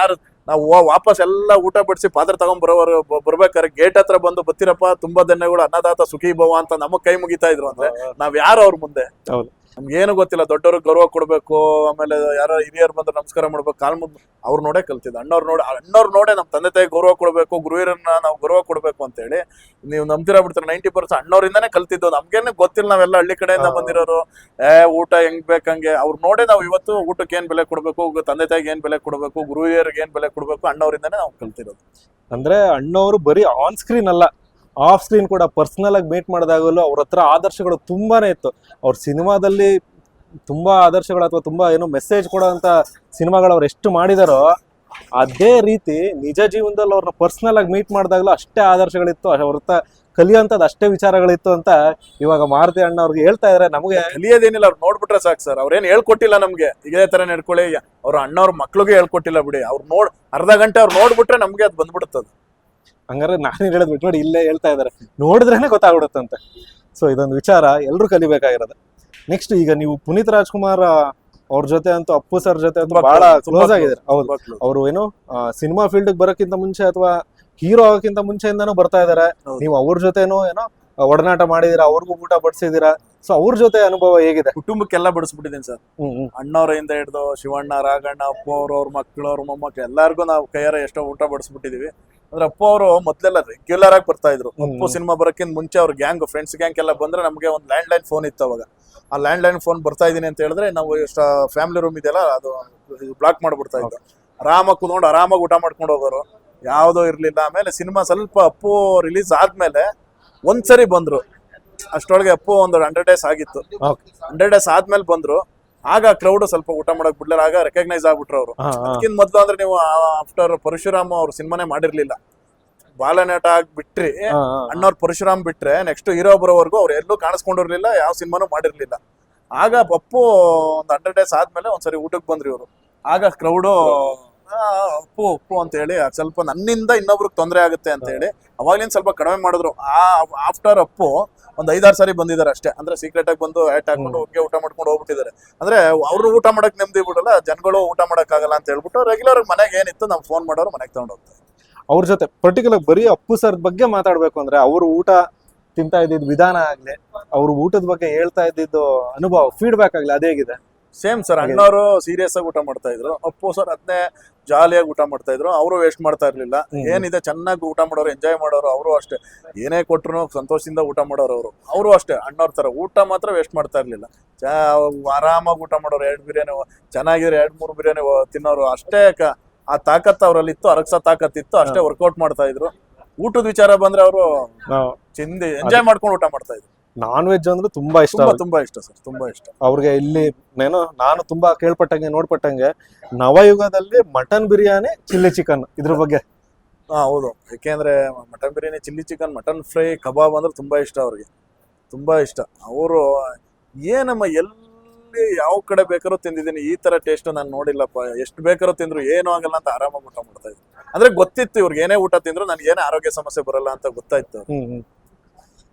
ನಾವು ವಾಪಸ್ ಎಲ್ಲ ಊಟ ಬಡಿಸಿ ಪಾತ್ರೆ ತಗೊಂಡ್ ಬರ್ಬೇಕಾದ್ರೆ ಗೇಟ್ ಹತ್ರ ಬಂದು ಬತ್ತೀರಪ್ಪ, ತುಂಬಾ ಧನ್ಯಗಳು, ಅನ್ನದಾತ ಸುಖಿ ಭವ ಅಂತ ನಮಗ್ ಕೈ ಮುಗಿತಾ ಇದ್ರು. ಅಂದ್ರೆ ನಾವ್ ಯಾರು ಅವ್ರ ಮುಂದೆ, ನಮ್ಗೆ ಏನು ಗೊತ್ತಿಲ್ಲ. ದೊಡ್ಡವ್ರಿಗೆ ಗೌರವ ಕೊಡ್ಬೇಕು, ಆಮೇಲೆ ಯಾರೋ ಹಿರಿಯರು ಬಂದ್ರೆ ನಮಸ್ಕಾರ ಮಾಡ್ಬೇಕು, ಕಾಲ್ ಮುದ್ದು ಅವ್ರು ನೋಡೇ ಕಲ್ತಿದ್ದು. ಅಣ್ಣವ್ರು ನೋಡೇ ನಮ್ ತಂದೆ ತಾಯಿ ಗೌರವ ಕೊಡ್ಬೇಕು, ಗುರುಹಿರನ್ನ ನಾವು ಗೌರವ ಕೊಡ್ಬೇಕು ಅಂತ ಹೇಳಿ. ನೀವು ನಂಬ್ತಿರಾ ಬಿಡ್ತಾರೆ, 90% ಅಣ್ಣವ್ರಿಂದಾನೇ ಕಲ್ತಿದ್ದು. ನಮ್ಗೇನೆ ಗೊತ್ತಿಲ್ಲ, ನಾವೆಲ್ಲ ಹಳ್ಳಿ ಕಡೆಯಿಂದ ಬಂದಿರೋರು. ಊಟ ಹೆಂಗ್ ಬೇಕಂಗೆ ಅವ್ರು ನೋಡೇ ನಾವು ಇವತ್ತು ಊಟಕ್ಕೆ ಏನ್ ಬೆಲೆ ಕೊಡ್ಬೇಕು, ತಂದೆ ತಾಯಿಗೆ ಏನ್ ಬೆಲೆ ಕೊಡ್ಬೇಕು, ಗುರುಹಿಯರಿಗೆ ಏನ್ ಬೆಲೆ ಕೊಡ್ಬೇಕು, ಅಣ್ಣವ್ರಿಂದಾನೇ ನಾವು ಕಲ್ತಿರೋದು. ಅಂದ್ರೆ ಅಣ್ಣವರು ಬರೀ ಆನ್ ಸ್ಕ್ರೀನ್ ಅಲ್ಲ, ಆಫ್ ಸ್ಕ್ರೀನ್ ಕೂಡ ಪರ್ಸನಲ್ ಆಗಿ ಮೀಟ್ ಮಾಡಿದಾಗಲೂ ಅವ್ರ ಹತ್ರ ಆದರ್ಶಗಳು ತುಂಬಾನೇ ಇತ್ತು. ಅವ್ರ ಸಿನಿಮಾದಲ್ಲಿ ತುಂಬಾ ಆದರ್ಶಗಳು ಅಥವಾ ತುಂಬಾ ಏನೋ ಮೆಸೇಜ್ ಕೊಡೋಂತ ಸಿನಿಮಾಗಳು ಅವ್ರು ಎಷ್ಟು ಮಾಡಿದಾರೋ, ಅದೇ ರೀತಿ ನಿಜ ಜೀವನದಲ್ಲಿ ಅವ್ರನ್ನ ಪರ್ಸನಲ್ ಆಗಿ ಮೀಟ್ ಮಾಡಿದಾಗಲೂ ಅಷ್ಟೇ ಆದರ್ಶಗಳಿತ್ತು. ಅವ್ರ ಹತ್ರ ಕಲಿಯೋಂಥದ್ದು ಅಷ್ಟೇ ವಿಚಾರಗಳಿತ್ತು ಅಂತ ಇವಾಗ ಮಾರುತಿ ಅಣ್ಣ ಅವ್ರಿಗೆ ಹೇಳ್ತಾ ಇದಾರೆ. ನಮಗೆ ಕಲಿಯೋದೇನಿಲ್ಲ, ಅವ್ರು ನೋಡ್ಬಿಟ್ರೆ ಸಾಕು ಸರ್. ಅವ್ರೇನ್ ಹೇಳ್ಕೊಟ್ಟಿಲ್ಲ ನಮ್ಗೆ ಇದೇ ತರ ನಡ್ಕೊಳ್ಳಿ. ಅವ್ರ ಅಣ್ಣವ್ರ ಮಕ್ಳಿಗೆ ಹೇಳ್ಕೊಟ್ಟಿಲ್ಲ ಬಿಡಿ. ಅವ್ರು ಅರ್ಧ ಗಂಟೆ ಅವ್ರು ನೋಡ್ಬಿಟ್ರೆ ನಮ್ಗೆ ಅದು ಬಂದ್ಬಿಡುತ್ತದು. ಹಂಗಾರೆ ನಾನೇನ್ ಹೇಳದ್ ಬಿಟ್ಟು ನೋಡಿ ಇಲ್ಲೇ ಹೇಳ್ತಾ ಇದಾರೆ, ನೋಡಿದ್ರೇನೆ ಗೊತ್ತಾಗ್ಬಿಡುತ್ತಂತೆ. ಸೊ ಇದೊಂದು ವಿಚಾರ ಎಲ್ರು ಕಲಿಬೇಕಾಗಿರೋದು. ನೆಕ್ಸ್ಟ್ ಈಗ ನೀವು ಪುನೀತ್ ರಾಜ್ಕುಮಾರ್ ಅವ್ರ ಜೊತೆ ಅಂತೂ, ಅಪ್ಪು ಸರ್ ಜೊತೆ ಅಂತೂ ಬಹಳ ಕ್ಲೋಸ್ ಆಗಿದ್ದಾರೆ. ಹೌದು, ಅವರು ಏನು ಸಿನಿಮಾ ಫೀಲ್ಡ್ ಬರೋಕ್ಕಿಂತ ಮುಂಚೆ ಅಥವಾ ಹೀರೋ ಆಗೋಕ್ಕಿಂತ ಮುಂಚೆಯಿಂದಾನು ಬರ್ತಾ ಇದಾರೆ. ನೀವು ಅವ್ರ ಜೊತೆನೂ ಏನೋ ಒಡನಾಟ ಮಾಡಿದೀರಾ, ಅವ್ರಿಗೂ ಊಟ ಬಡಿಸಿದೀರಾ. ಸೊ ಅವ್ರ ಜೊತೆ ಅನುಭವ ಹೇಗಿದೆ? ಕುಟುಂಬಕ್ಕೆಲ್ಲ ಬಡಿಸ್ಬಿಟ್ಟಿದ್ದೀನಿ ಸರ್. ಅಣ್ಣವ್ರಿಂದ ಹಿಡ್ದು ಶಿವಣ್ಣ, ರಾಘಣ್ಣ, ಅಪ್ಪು ಅವ್ರ ಮಕ್ಕಳು, ಅವ್ರ ಮೊಮ್ಮಕ್ಳು ಎಲ್ಲಾರ್ಗು ನಾವು ಕೈಯಾರ ಎಷ್ಟೋ ಊಟ ಬಡಿಸ್ಬಿಟ್ಟಿದೀವಿ. ಅಂದ್ರೆ ಅಪ್ಪು ಅವರು ಮೊದ್ಲೆಲ್ಲ ರೆಗ್ಯುಲರ್ ಆಗಿ ಬರ್ತಾ ಇದ್ರು. ಅಪ್ಪು ಸಿನಿಮಾ ಬರೋಕ್ಕಿಂತ ಮುಂಚೆ ಅವ್ರ ಗ್ಯಾಂಗ್, ಫ್ರೆಂಡ್ಸ್ ಗ್ಯಾಂಗ್ ಎಲ್ಲ ಬಂದ್ರೆ ನಮ್ಗೆ ಒಂದು ಲ್ಯಾಂಡ್ ಲೈನ್ ಫೋನ್ ಇತ್ತು ಅವಾಗ. ಆ ಲ್ಯಾಂಡ್ ಲೈನ್ ಫೋನ್ ಬರ್ತಾ ಇದೀನಿ ಅಂತ ಹೇಳಿದ್ರೆ ನಾವು ಫ್ಯಾಮಿಲಿ ರೂಮ್ ಇದೆಯಲ್ಲ ಅದು ಬ್ಲಾಕ್ ಮಾಡ್ಬಿಡ್ತಾ ಇದ್ದು. ಆರಾಮಾಗಿ ಕುತ್ಕೊಂಡು ಆರಾಮಾಗಿ ಊಟ ಮಾಡ್ಕೊಂಡು ಹೋಗೋರು, ಯಾವ್ದೋ ಇರ್ಲಿಲ್ಲ. ಆಮೇಲೆ ಸಿನಿಮಾ ಸ್ವಲ್ಪ ಅಪ್ಪು ರಿಲೀಸ್ ಆದ್ಮೇಲೆ ಒಂದ್ಸರಿ ಬಂದ್ರು. ಅಷ್ಟೊಳಗೆ ಅಪ್ಪು ಒಂದು 100 days ಆಗಿತ್ತು. 100 days ಆದ್ಮೇಲೆ ಬಂದ್ರು. ಆಗ ಕ್ರೌಡ್ ಸ್ವಲ್ಪ ಊಟ ಮಾಡಕ್ ಬಿಡ್ಲಿಲ್ಲ, ಆಗ ರೆಕಗ್ನೈಸ್ ಆಗ್ಬಿಟ್ರು ಅವರು. ಅದಕ್ಕಿಂತ ಮೊದ್ಲು ಅಂದ್ರೆ ನೀವು ಆಫ್ಟರ್ ಪರಶುರಾಮ್ ಅವ್ರ ಸಿನಿಮಾನೇ ಮಾಡಿರ್ಲಿಲ್ಲ. ಬಾಲನಟ ಬಿಟ್ರಿ ಅಣ್ಣವ್ರ ಪರಶುರಾಮ್ ಬಿಟ್ರೆ ನೆಕ್ಸ್ಟ್ ಹೀರೋ ಬರೋವರೆಗೂ ಅವ್ರು ಎಲ್ಲೂ ಕಾಣಿಸ್ಕೊಂಡಿರ್ಲಿಲ್ಲ, ಯಾವ ಸಿನಿಮಾನು ಮಾಡಿರ್ಲಿಲ್ಲ. ಆಗ ಪಪ್ಪು ಒಂದ್ 100 days ಆದ್ಮೇಲೆ ಒಂದ್ಸರಿ ಊಟಕ್ಕೆ ಬಂದ್ರಿ ಇವರು. ಆಗ ಕ್ರೌಡು ಅಪ್ಪು ಅಪ್ಪು ಅಂತ ಹೇಳಿ ಸ್ವಲ್ಪ ನನ್ನಿಂದ ಇನ್ನೊಬ್ರಿಗೆ ತೊಂದರೆ ಆಗುತ್ತೆ ಅಂತ ಹೇಳಿ ಅವಾಗ್ಲಿಂದ ಸ್ವಲ್ಪ ಕಡಿಮೆ ಮಾಡಿದ್ರು. ಆಫ್ಟರ್ ಅಪ್ಪು ಒಂದ್ 5-6 ಸಾರಿ ಬಂದಿದ್ದಾರೆ ಅಷ್ಟೇ. ಅಂದ್ರೆ ಸೀಕ್ರೆಟ್ ಆಗಿ ಬಂದು ಹ್ಯಾಟ್ ಹಾಕೊಂಡು ಹೋಗಿ ಊಟ ಮಾಡ್ಕೊಂಡು ಹೋಗ್ಬಿಟ್ಟಿದ್ದಾರೆ. ಅಂದ್ರೆ ಅವ್ರು ಊಟ ಮಾಡಕ್ ನೆಮ್ಮದಿ ಬಿಡಲ್ಲ, ಜನಗಳು ಊಟ ಮಾಡಕ್ ಆಗಲ್ಲ ಅಂತ ಹೇಳ್ಬಿಟ್ಟು ರೆಗ್ಯುಲರ್ ಮನೆಗೆ ಏನಿತ್ತು ನಾವು ಫೋನ್ ಮಾಡೋರು ಮನೆಗೆ ತಗೊಂಡು ಹೋಗ್ತಾರೆ. ಅವ್ರ ಜೊತೆ ಪರ್ಟಿಕ್ಯುಲರ್ ಬರೀ ಅಪ್ಪು ಸರ್ ಬಗ್ಗೆ ಮಾತಾಡ್ಬೇಕು ಅಂದ್ರೆ ಅವ್ರು ಊಟ ತಿಂತಾ ಇದ್ದಿದ್ ವಿಧಾನ ಆಗ್ಲಿ, ಅವ್ರು ಊಟದ ಬಗ್ಗೆ ಹೇಳ್ತಾ ಇದ್ದಿದ್ದು ಅನುಭವ, ಫೀಡ್ಬ್ಯಾಕ್ ಆಗ್ಲಿ, ಅದೇಗಿದೆ? Same sir. ಅಣ್ಣವರು ಸೀರಿಯಸ್ ಆಗಿ ಊಟ ಮಾಡ್ತಾ ಇದ್ರು, ಅಪ್ಪು ಸರ್ ಅದನ್ನೇ ಜಾಲಿಯಾಗಿ ಊಟ ಮಾಡ್ತಾ ಇದ್ರು. ಅವರು ವೇಸ್ಟ್ ಮಾಡ್ತಾ ಇರ್ಲಿಲ್ಲ. ಏನಿದೆ ಚೆನ್ನಾಗಿ ಊಟ ಮಾಡೋರು, ಎಂಜಾಯ್ ಮಾಡೋರು. ಅವರು ಅಷ್ಟೇ, ಏನೇ ಕೊಟ್ರು ಸಂತೋಷದಿಂದ ಊಟ ಮಾಡೋರು ಅವರು ಅಷ್ಟೇ. ಅಣ್ಣವ್ರ ತರ ಊಟ ಮಾತ್ರ ವೇಸ್ಟ್ ಮಾಡ್ತಾ ಇರ್ಲಿಲ್ಲ. ಆರಾಮಾಗಿ ಊಟ ಮಾಡೋರು. 2 ಬಿರಿಯಾನಿ ಚೆನ್ನಾಗಿದ್ರೆ 2-3 ಬಿರಿಯಾನಿ ತಿನ್ನೋರು ಅಷ್ಟೇ. ಆ ತಾಕತ್ ಅವ್ರಲ್ಲಿ ಇತ್ತು, ಅರಗ್ಸ ತಾಕತ್ ಇತ್ತು, ಅಷ್ಟೇ ವರ್ಕೌಟ್ ಮಾಡ್ತಾ ಇದ್ರು. ಊಟದ ವಿಚಾರ ಬಂದ್ರೆ ಅವರು ಚಿಂದಿ ಎಂಜಾಯ್ ಮಾಡ್ಕೊಂಡು ಊಟ ಮಾಡ್ತಾ ಇದ್ರು. ನಾನ್ ವೆಜ್ ಅಂದ್ರೆ ತುಂಬಾ ಇಷ್ಟ, ತುಂಬಾ ಇಷ್ಟ ಸರ್, ತುಂಬಾ ಇಷ್ಟ ಅವ್ರಿಗೆ. ಇಲ್ಲಿ ನಾನು ತುಂಬಾ ಕೇಳ್ಪಟ್ಟಂಗೆ ನೋಡ್ಪಟ್ಟಂಗೆ ನವಯುಗದಲ್ಲಿ ಮಟನ್ ಬಿರಿಯಾನಿ, ಚಿಲ್ಲಿ ಚಿಕನ್, ಇದ್ರ ಬಗ್ಗೆ. ಹೌದು. ಯಾಕೆಂದ್ರೆ mutton biryani, chilli chicken, mutton fry, kebab ಅಂದ್ರೆ ತುಂಬಾ ಇಷ್ಟ ಅವ್ರಿಗೆ, ತುಂಬಾ ಇಷ್ಟ. ಅವರು ಏನಮ್ಮ ಎಲ್ಲಿ ಯಾವ ಕಡೆ ಬೇಕಾದ್ರೂ ತಿಂದಿದ್ದೀನಿ, ಈ ತರ ಟೇಸ್ಟ್ ನಾನು ನೋಡಿಲ್ಲಪ್ಪ. ಎಷ್ಟು ಬೇಕಾದ್ರೂ ತಿಂದ್ರು ಏನೂ ಆಗಲ್ಲ ಅಂತ ಆರಾಮಾಗಿ ಊಟ ಮಾಡ್ತಾ ಇದ್ರು. ಅಂದ್ರೆ ಗೊತ್ತಿತ್ತು ಇವ್ರಿಗೆ ಏನೇ ಊಟ ತಿಂದ್ರು ನನ್ಗೆ ಏನೇ ಆರೋಗ್ಯ ಸಮಸ್ಯೆ ಬರಲ್ಲ ಅಂತ ಗೊತ್ತಾಯ್ತು.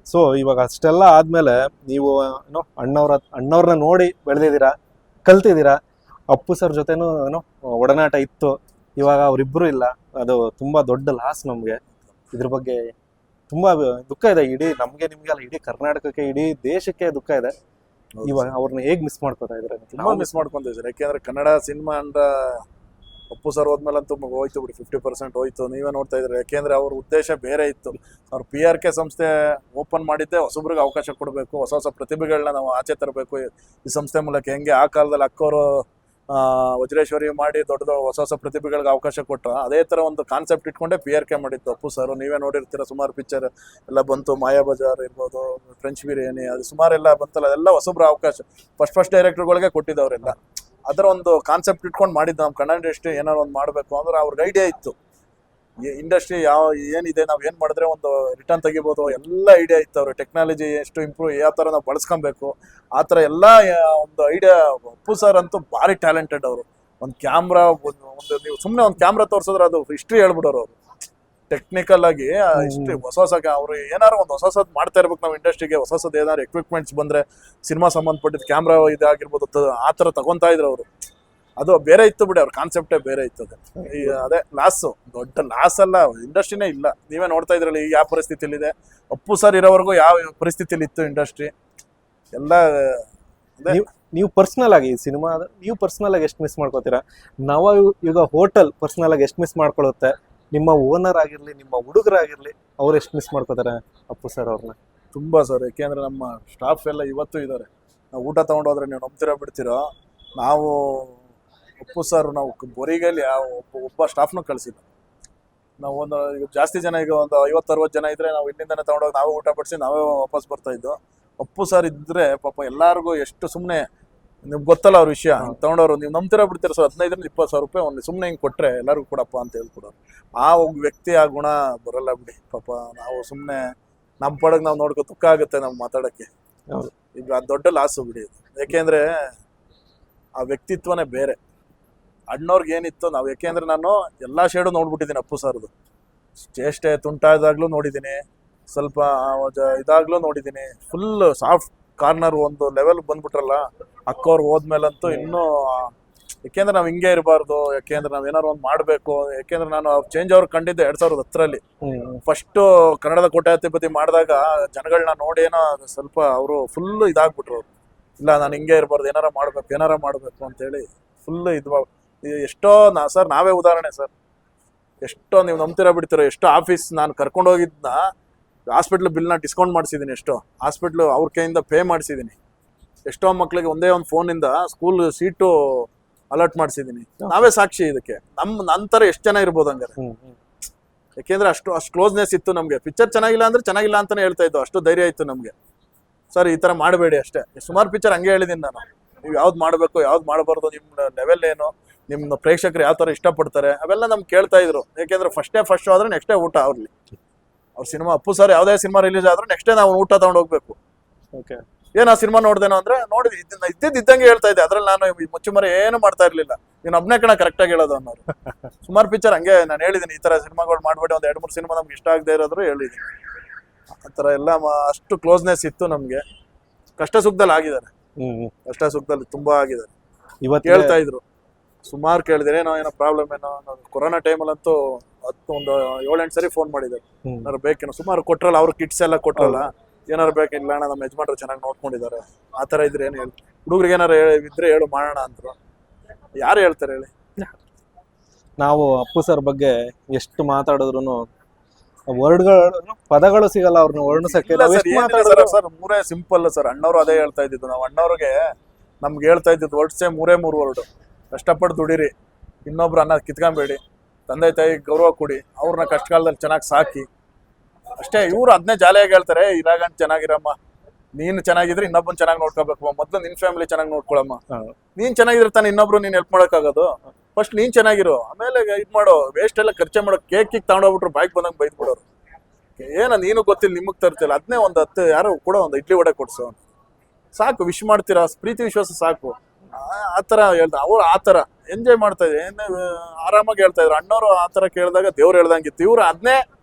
ಸೊ ಇವಾಗ ಅಷ್ಟೆಲ್ಲ ಆದ್ಮೇಲೆ ನೀವು ಅಣ್ಣವ್ರನ್ನ ನೋಡಿ ಬೆಳೆದಿದ್ದೀರಾ, ಕಲ್ತಿದ್ದೀರಾ. ಅಪ್ಪು ಸರ್ ಜೊತೆನೂ ಒಡನಾಟ ಇತ್ತು. ಇವಾಗ ಅವ್ರಿಬ್ರು ಇಲ್ಲ, ಅದು ತುಂಬಾ ದೊಡ್ಡ ಲಾಸ್ ನಮ್ಗೆ. ಇದ್ರ ಬಗ್ಗೆ ತುಂಬಾ ದುಃಖ ಇದೆ. ಇಡೀ ನಮ್ಗೆ ನಿಮ್ಗೆ ಅಲ್ಲ, ಇಡೀ ಕರ್ನಾಟಕಕ್ಕೆ, ಇಡೀ ದೇಶಕ್ಕೆ ದುಃಖ ಇದೆ. ಇವಾಗ ಅವ್ರನ್ನ ಹೇಗ್ ಮಿಸ್ ಮಾಡ್ಕೊತಾ ಇದ್ರೆ? ತುಂಬಾ ಮಿಸ್ ಮಾಡ್ಕೊಂತೀವಿ. ಯಾಕೆಂದ್ರೆ ಕನ್ನಡ ಸಿನಿಮಾ ಅಂದ್ರ ಅಪ್ಪು ಸರ್ ಹೋದ್ಮೇಲಂತೂ ಹೋಯ್ತು ಬಿಡಿ, 50% ಹೋಯ್ತು. ನೀವೇ ನೋಡ್ತಾ ಇದ್ರಿ. ಯಾಕೆಂದ್ರೆ ಅವ್ರ ಉದ್ದೇಶ ಬೇರೆ ಇತ್ತು. ಅವ್ರ PRK ಸಂಸ್ಥೆ ಓಪನ್ ಮಾಡಿದ್ದೆ ಹೊಸಬ್ರಿಗೆ ಅವಕಾಶ ಕೊಡಬೇಕು, ಹೊಸ ಹೊಸ ಪ್ರತಿಭೆಗಳನ್ನ ನಾವು ಆಚೆ ತರಬೇಕು ಈ ಸಂಸ್ಥೆ ಮೂಲಕ. ಹೆಂಗೆ ಆ ಕಾಲದಲ್ಲಿ ಅಕ್ಕವರು ವಜ್ರೇಶ್ವರಿ ಮಾಡಿ ದೊಡ್ಡ ಹೊಸ ಹೊಸ ಪ್ರತಿಭೆಗಳಿಗೆ ಅವಕಾಶ ಕೊಟ್ಟರು, ಅದೇ ತರ ಒಂದು ಕಾನ್ಸೆಪ್ಟ್ ಇಟ್ಕೊಂಡೆ PRK ಮಾಡಿದ್ದು ಅಪ್ಪು ಸರ್. ನೀವೇ ನೋಡಿರ್ತೀರ, ಸುಮಾರು ಪಿಕ್ಚರ್ ಎಲ್ಲ ಬಂತು. ಮಾಯಾ ಬಜಾರ್ ಇರ್ಬೋದು, ಫ್ರೆಂಚ್ ಬಿರಿಯಾನಿ, ಅದು ಸುಮಾರೆಲ್ಲ ಬಂತಲ್ಲ, ಅದೆಲ್ಲ ಹೊಸಬ್ರ ಅವಕಾಶ ಫಸ್ಟ್ ಡೈರೆಕ್ಟರ್ಗಳಿಗೆ ಕೊಟ್ಟಿದ್ದವರೆಲ್ಲ. ಅದರ ಒಂದು ಕಾನ್ಸೆಪ್ಟ್ ಇಟ್ಕೊಂಡು ಮಾಡಿದ್ದು. ನಮ್ಮ ಕನ್ನಡ ಇಂಡಸ್ಟ್ರಿ ಏನಾದ್ರು ಒಂದು ಮಾಡಬೇಕು ಅಂದ್ರೆ ಅವ್ರಿಗೆ ಐಡಿಯಾ ಇತ್ತು. ಇಂಡಸ್ಟ್ರಿ ಏನಿದೆ, ನಾವು ಏನು ಮಾಡಿದ್ರೆ ಒಂದು ರಿಟರ್ನ್ ತೆಗಿಬೋದು, ಎಲ್ಲ ಐಡಿಯಾ ಇತ್ತು. ಅವ್ರ ಟೆಕ್ನಾಲಜಿ ಎಷ್ಟು ಇಂಪ್ರೂವ್, ಯಾವ ಥರ ನಾವು ಬಳಸ್ಕೊಬೇಕು, ಆ ಥರ ಎಲ್ಲ ಒಂದು ಐಡಿಯಾ. ಅಪ್ಪು ಸರ್ ಅಂತೂ ಭಾರಿ ಟ್ಯಾಲೆಂಟೆಡ್ ಅವರು. ಒಂದು ಕ್ಯಾಮ್ರಾ, ನೀವು ಸುಮ್ಮನೆ ಒಂದು ಕ್ಯಾಮ್ರಾ ತೋರಿಸಿದ್ರೆ ಅದು ಹಿಸ್ಟ್ರಿ ಹೇಳ್ಬಿಡೋರು ಅವರು. ಟೆಕ್ನಿಕಲ್ ಆಗಿ ಹಿಸ್ಟ್ರಿ ಹೊಸ ಅವ್ರು ಏನಾರು ಒಂದು ಹೊಸದ್ ಮಾಡ್ತಾ ಇರ್ಬೇಕು. ನಾವು ಇಂಡಸ್ಟ್ರಿಗೆ ಹೊಸದ್ ಏನಾದ್ರು ಎಕ್ವಿಪ್ಮೆಂಟ್ಸ್ ಬಂದ್ರೆ, ಸಿನಿಮಾ ಸಂಬಂಧಪಟ್ಟಿದ್ದು ಕ್ಯಾಮ್ರಾ ಇದಾಗಿರ್ಬೋದು, ಆ ಥರ ತಗೊಂತಾ ಇದ್ರು ಅವರು. ಅದು ಬೇರೆ ಇತ್ತು ಬಿಡಿ, ಅವ್ರ ಕಾನ್ಸೆಪ್ಟೇ ಬೇರೆ ಇತ್ತು. ಅದೇ ಲಾಸ್, ದೊಡ್ಡ ಲಾಸ್ ಅಲ್ಲ, ಇಂಡಸ್ಟ್ರಿನೇ ಇಲ್ಲ. ನೀವೇ ನೋಡ್ತಾ ಇದ್ರಲ್ಲಿ ಈಗ ಯಾವ ಪರಿಸ್ಥಿತಿಲಿದೆ. ಅಪ್ಪು ಸರ್ ಇರೋವರೆಗೂ ಯಾವ ಪರಿಸ್ಥಿತಿಲಿ ಇತ್ತು ಇಂಡಸ್ಟ್ರಿ ಎಲ್ಲ. ನೀವು ಪರ್ಸನಲ್ ಆಗಿ ಈ ಸಿನಿಮಾ ನೀವು ಪರ್ಸನಲ್ ಆಗಿ ಎಷ್ಟು ಮಿಸ್ ಮಾಡ್ಕೋತೀರಾ? ನವಯುಗ ಹೋಟೆಲ್ ಪರ್ಸನಲ್ ಆಗಿ ಎಷ್ಟು ಮಿಸ್ ಮಾಡ್ಕೊಳ್ಳುತ್ತೆ? ನಿಮ್ಮ ಓನರ್ ಆಗಿರ್ಲಿ, ನಿಮ್ಮ ಹುಡುಗರಾಗಿರ್ಲಿ, ಅವ್ರು ಎಷ್ಟು ಮಿಸ್ ಮಾಡ್ಕೋತಾರೆ ಅಪ್ಪು ಸರ್ ಅವ್ರನ್ನ? ತುಂಬಾ ಸರ್. ಯಾಕೆಂದ್ರೆ ನಮ್ಮ ಸ್ಟಾಫ್ ಎಲ್ಲ ಇವತ್ತು ಇದ್ದಾರೆ. ನಾವು ಊಟ ತಗೊಂಡೋದ್ರೆ ನೀವು ನಂಬ್ತಿರೋ ಬಿಡ್ತಿರೋ, ನಾವು ಅಪ್ಪು ಸರ್ ನಾವು ಬೊರಿಗಲ್ಲಿ ಒಬ್ಬ ಸ್ಟಾಫ್ನು ಕಳಿಸಿಲ್ಲ. ನಾವು ಈಗ ಜಾಸ್ತಿ ಜನ, ಈಗ ಒಂದು 50-60 ಜನ ಇದ್ರೆ ನಾವು ಇಲ್ಲಿಂದಾನೆ ತಗೊಂಡೋಗಿ ನಾವೇ ಊಟ ಪಡಿಸಿ ನಾವೇ ವಾಪಸ್ ಬರ್ತಾ ಇದ್ದು. ಅಪ್ಪು ಸರ್ ಇದ್ರೆ ಪಾಪ ಎಲ್ಲಾರ್ಗು ಎಷ್ಟು ಸುಮ್ಮನೆ, ನಿಮ್ಗೆ ಗೊತ್ತಲ್ಲ ಅವ್ರ ವಿಷಯ. ತಗೊಂಡವ್ರು ನೀವು ನಂಬ್ತಿರೋ ಬಿಡ್ತೀರ ಸರ್, 15-20 ಸಾವಿರ ರೂಪಾಯಿ ಒಂದು ಸುಮ್ಮನೆ ಹಿಂಗೆ ಕೊಟ್ರೆ ಎಲ್ಲರಿಗೂ ಕೊಡಪ್ಪ ಅಂತ ಹೇಳ್ಕೊಡೋರು. ಆ ವ್ಯಕ್ತಿ ಆ ಗುಣ ಬರಲ್ಲ ಬಿಡಿ ಪಾಪ. ನಾವು ಸುಮ್ಮನೆ ನಮ್ಮ ಪಡಗ್ ನಾವು ನೋಡ್ಕೊ ದುಃಖ ಆಗುತ್ತೆ ನಮ್ಗೆ ಮಾತಾಡಕ್ಕೆ. ಹೌದು. ಈಗ ಅದ್ ದೊಡ್ಡ ಲಾಸು ಬಿಡಿ ಇದು. ಯಾಕೆಂದ್ರೆ ಆ ವ್ಯಕ್ತಿತ್ವನೇ ಬೇರೆ. ಅಣ್ಣವ್ರಿಗೆ ಏನಿತ್ತು ನಾವು, ಯಾಕೆಂದ್ರೆ ನಾನು ಎಲ್ಲಾ ಶೇಡು ನೋಡ್ಬಿಟ್ಟಿದ್ದೀನಿ ಅಪ್ಪು ಸರ್ದು. ಚೇಷ್ಟೆ ತುಂಟಾದಾಗ್ಲೂ ನೋಡಿದ್ದೀನಿ, ಸ್ವಲ್ಪ ಇದಾಗ್ಲೂ ನೋಡಿದ್ದೀನಿ. ಫುಲ್ ಸಾಫ್ಟ್ ಕಾರ್ನರ್ ಒಂದು ಲೆವೆಲ್ ಬಂದ್ಬಿಟ್ರಲ್ಲ ಅಕ್ಕವ್ರು ಹೋದ್ಮೇಲಂತೂ ಇನ್ನೂ, ಯಾಕೆಂದ್ರೆ ನಾವು ಹಿಂಗೆ ಇರಬಾರ್ದು, ಯಾಕೆಂದ್ರೆ ನಾವ್ ಏನಾರು ಒಂದು ಮಾಡ್ಬೇಕು. ಯಾಕೆಂದ್ರೆ ನಾನು ಚೇಂಜ್ ಅವ್ರು ಕಂಡಿದ್ದೆ 2010 ಫಸ್ಟ್ ಕನ್ನಡದ ಕೋಟ್ಯಾಧಿಪತಿ ಮಾಡಿದಾಗ ಜನಗಳನ್ನ ನೋಡಿ ಏನೋ ಸ್ವಲ್ಪ ಅವರು ಫುಲ್ ಇದಾಗ್ಬಿಟ್ರು ಅವ್ರು. ಇಲ್ಲ ನಾನು ಹಿಂಗೆ ಇರಬಾರ್ದು, ಏನಾರ ಮಾಡ್ಬೇಕು ಅಂತೇಳಿ ಫುಲ್ ಎಷ್ಟೋ ಸರ್ ನಾವೇ ಉದಾಹರಣೆ ಸರ್. ಎಷ್ಟೋ ನೀವು ನಂಬ್ತೀರಾ ಬಿಡ್ತೀರೋ, ಎಷ್ಟೋ ಆಫೀಸ್ ನಾನು ಕರ್ಕೊಂಡು ಹೋಗಿದ್ನ ಹಾಸ್ಪಿಟ್ಲ್ ಬಿಲ್ನ ಡಿಸ್ಕೌಂಟ್ ಮಾಡಿಸಿದ್ದೀನಿ, ಎಷ್ಟೋ ಹಾಸ್ಪಿಟ್ಲು ಅವ್ರ ಕೈಯಿಂದ ಪೇ ಮಾಡಿಸಿದ್ದೀನಿ, ಎಷ್ಟೋ ಮಕ್ಳಿಗೆ ಒಂದೇ ಒಂದು ಫೋನಿಂದ ಸ್ಕೂಲ್ ಸೀಟು ಅಲರ್ಟ್ ಮಾಡಿಸಿದ್ದೀನಿ. ನಾವೇ ಸಾಕ್ಷಿ ಇದಕ್ಕೆ. ನಂತರ ಎಷ್ಟು ಜನ ಇರ್ಬೋದು ಹಂಗಾರೆ. ಯಾಕೆಂದ್ರೆ ಅಷ್ಟು ಕ್ಲೋಸ್ನೆಸ್ ಇತ್ತು ನಮ್ಗೆ. ಪಿಕ್ಚರ್ ಚೆನ್ನಾಗಿಲ್ಲ ಅಂದ್ರೆ ಚೆನ್ನಾಗಿಲ್ಲ ಅಂತಾನೆ ಹೇಳ್ತಾ ಇದ್ದು, ಅಷ್ಟು ಧೈರ್ಯ ಇತ್ತು ನಮ್ಗೆ. ಸರ್ ಈ ತರ ಮಾಡಬೇಡಿ ಅಷ್ಟೇ. ಸುಮಾರು ಪಿಕ್ಚರ್ ಹಂಗೆ ಹೇಳಿದ್ದೀನಿ ನಾನು, ನೀವು ಯಾವ್ದು ಮಾಡಬೇಕು ಯಾವ್ದು ಮಾಡಬಾರ್ದು, ನಿಮ್ಮ ಲೆವೆಲ್ ಏನು, ನಿಮ್ಮ ಪ್ರೇಕ್ಷಕರು ಯಾವ ತರ ಇಷ್ಟಪಡ್ತಾರೆ ಅವೆಲ್ಲ ನಮ್ಗೆ ಕೇಳ್ತಾ ಇದ್ರು. ಯಾಕೆಂದ್ರೆ ಫಸ್ಟ್ ಆದ್ರೆ ನೆಕ್ಸ್ಟ್ ಡೇ ಊಟ ಅವ್ರಲ್ಲಿ. ಅವ್ರ ಸಿನಿಮಾ ಅಪ್ಪು ಸರ್ ಯಾವುದೇ ಸಿನಿಮಾ ರಿಲೀಸ್ ಆದ್ರೂ ನೆಕ್ಸ್ಟ್ ಡೇ ನಾವು ಊಟ ತಗೊಂಡು ಹೋಗ್ಬೇಕು. ಏನ್ ಆ ಸಿನಿಮಾ ನೋಡ್ದೇನೋ ಅಂದ್ರೆ ನೋಡಿ ಇದ್ದಂಗೆ ಹೇಳ್ತಾ ಇದ್ದೆ. ಅದ್ರಲ್ಲಿ ನಾನು ಮುಚ್ಚುಮರೆ ಏನು ಮಾಡ್ತಾ ಇರ್ಲಿಲ್ಲ. ನೀನು ಒಬ್ನೇ ಕಣ ಕರೆಕ್ಟಾಗಿ ಹೇಳೋದು ಅನ್ನೋರು. ಸುಮಾರು ಪಿಕ್ಚರ್ ಹಂಗೆ ನಾನು ಹೇಳಿದ್ದೀನಿ, ಈ ತರ ಸಿನಿಮಾಗಳು ಮಾಡ್ಬೇಡಿ, ಒಂದ್ 2-3 ಸಿನಿಮಾ ನಮ್ಗೆ ಇಷ್ಟ ಆಗದೆ ಇರೋದ್ರು ಹೇಳಿದ್ದೀನಿ. ಆ ತರ ಎಲ್ಲ ಅಷ್ಟು ಕ್ಲೋಸ್ನೆಸ್ ಇತ್ತು ನಮ್ಗೆ. ಕಷ್ಟ ಸುಖದಲ್ಲಿ ಆಗಿದ್ದಾರೆ, ಕಷ್ಟ ಸುಖದಲ್ಲಿ ತುಂಬಾ ಆಗಿದ್ದಾರೆ. ಇವತ್ತು ಕೇಳ್ತಾ ಇದ್ರು, ಸುಮಾರು ಕೇಳಿದ್ರೆ ಏನೋ ಪ್ರಾಬ್ಲಮ್ ಏನೋ. ಕೊರೋನಾ ಟೈಮಲ್ಲಂತೂ ಒಂದು 7-8 ಸರಿ ಫೋನ್ ಮಾಡಿದ್ದಾರೆ, ಏನಾರು ಬೇಕೇನೋ. ಸುಮಾರು ಕೊಟ್ರಲ್ಲ, ಅವ್ರು ಕಿಟ್ಸ್ ಎಲ್ಲ ಕೊಟ್ರಲ್ಲ, ಏನಾರು ಬೇಕಿಲ್ಲ ಅಣ್ಣ ನಮ್ಮ ಯಜಮಾನ್ರು ಚೆನ್ನಾಗಿ ನೋಡ್ಕೊಂಡಿದ್ದಾರೆ, ಆ ತರ ಇದ್ರೆ ಏನು ಹೇಳಿ, ಹುಡುಗ್ರಿಗೆ ಏನಾರು ಇದ್ರೆ ಹೇಳು ಮಾಡೋಣ ಅಂದ್ರು. ಯಾರು ಹೇಳ್ತಾರೆ ಹೇಳಿ. ನಾವು ಅಪ್ಪು ಸರ್ ಬಗ್ಗೆ ಎಷ್ಟು ಮಾತಾಡಿದ್ರು ವರ್ಡ್ಗಳು, ಪದಗಳು ಸಿಗಲ್ಲ ಅವ್ರನ್ನ ವರ್ಣಿಸಕ್ಕೆ. ಸರ್ ಮೂರೇ ಸಿಂಪಲ್ ಸರ್. ಅಣ್ಣವ್ರು ಅದೇ ಹೇಳ್ತಾ ಇದ್ದಿದ್ದು. ನಾವು ಅಣ್ಣವ್ರಿಗೆ ನಮ್ಗೆ ಹೇಳ್ತಾ ಇದ್ದಿದ್ದು ವರ್ಡ್ಸೇ 3 ವರ್ಡ್. ಕಷ್ಟಪಟ್ಟು ದುಡೀರಿ, ಇನ್ನೊಬ್ರು ಅನ್ನ ಕಿತ್ಕೊಂಬೇಡಿ, ತಂದೆ ತಾಯಿ ಗೌರವ ಕೊಡಿ, ಅವ್ರನ್ನ ಕಷ್ಟ ಕಾಲದಲ್ಲಿ ಚೆನ್ನಾಗಿ ಸಾಕಿ ಅಷ್ಟೇ. ಇವ್ರು ಅದನ್ನೇ ಜಾಲಿಯಾಗಿ ಹೇಳ್ತಾರೆ, ಇರಾಗಂಟ್ ಚೆನ್ನಾಗಿರಮ್ಮ, ನೀನು ಚೆನ್ನಾಗಿದ್ರೆ ಇನ್ನೊಬ್ಬನ್ ಚೆನ್ನಾಗಿ ನೋಡ್ಕೋಬೇಕು, ಮೊದ್ಲು ನಿನ್ ಫ್ಯಾಮಿಲಿ ಚೆನ್ನಾಗಿ ನೋಡ್ಕೊಳಮ್ಮ. ನೀನ್ ಚೆನ್ನಾಗಿದ್ರೆ ತಾನೆ ಇನ್ನೊಬ್ರು ನೀನ್ ಹೆಲ್ಪ್ ಮಾಡೋಕ್ಕಾಗೋದು. ಫಸ್ಟ್ ನೀನ್ ಚೆನ್ನಾಗಿರು, ಆಮೇಲೆ ಇದ್ ಮಾಡೋ. ವೇಸ್ಟ್ ಎಲ್ಲ ಖರ್ಚೆ ಮಾಡೋ. ಕೇಕ್ ತಗೊಂಡೋಗ್ಬಿಟ್ರು ಬಾಯ್ಗೆ ಬಂದಂಗೆ ಬೈದ್ ಬಿಡೋರು. ಏನ ನೀನು ಗೊತ್ತಿಲ್ಲ, ನಿಮಗ್ ತರ್ತಿಲ್ಲ, ಅದನ್ನೇ ಒಂದು 10 ಯಾರೋ ಕೂಡ ಒಂದು ಇಡ್ಲಿ ವಡೆ ಕೊಡ್ಸು ಸಾಕು. ವಿಶ್ ಮಾಡ್ತೀರಾ, ಪ್ರೀತಿ ವಿಶ್ವಾಸ ಸಾಕು. ಆ ತರ ಹೇಳ್ತಾ ಅವ್ರು ಆ ತರ ಎಂಜಾಯ್ ಮಾಡ್ತಾ ಇದ್ರು, ಆರಾಮಾಗಿ ಹೇಳ್ತಾ ಇದ್ರು. ಅಣ್ಣವ್ರು ಆ ತರ ಕೇಳಿದಾಗ ದೇವ್ರು ಹೇಳ್ದಂಗಿತ್ತು. ಇವ್ರು ಅದನ್ನೇ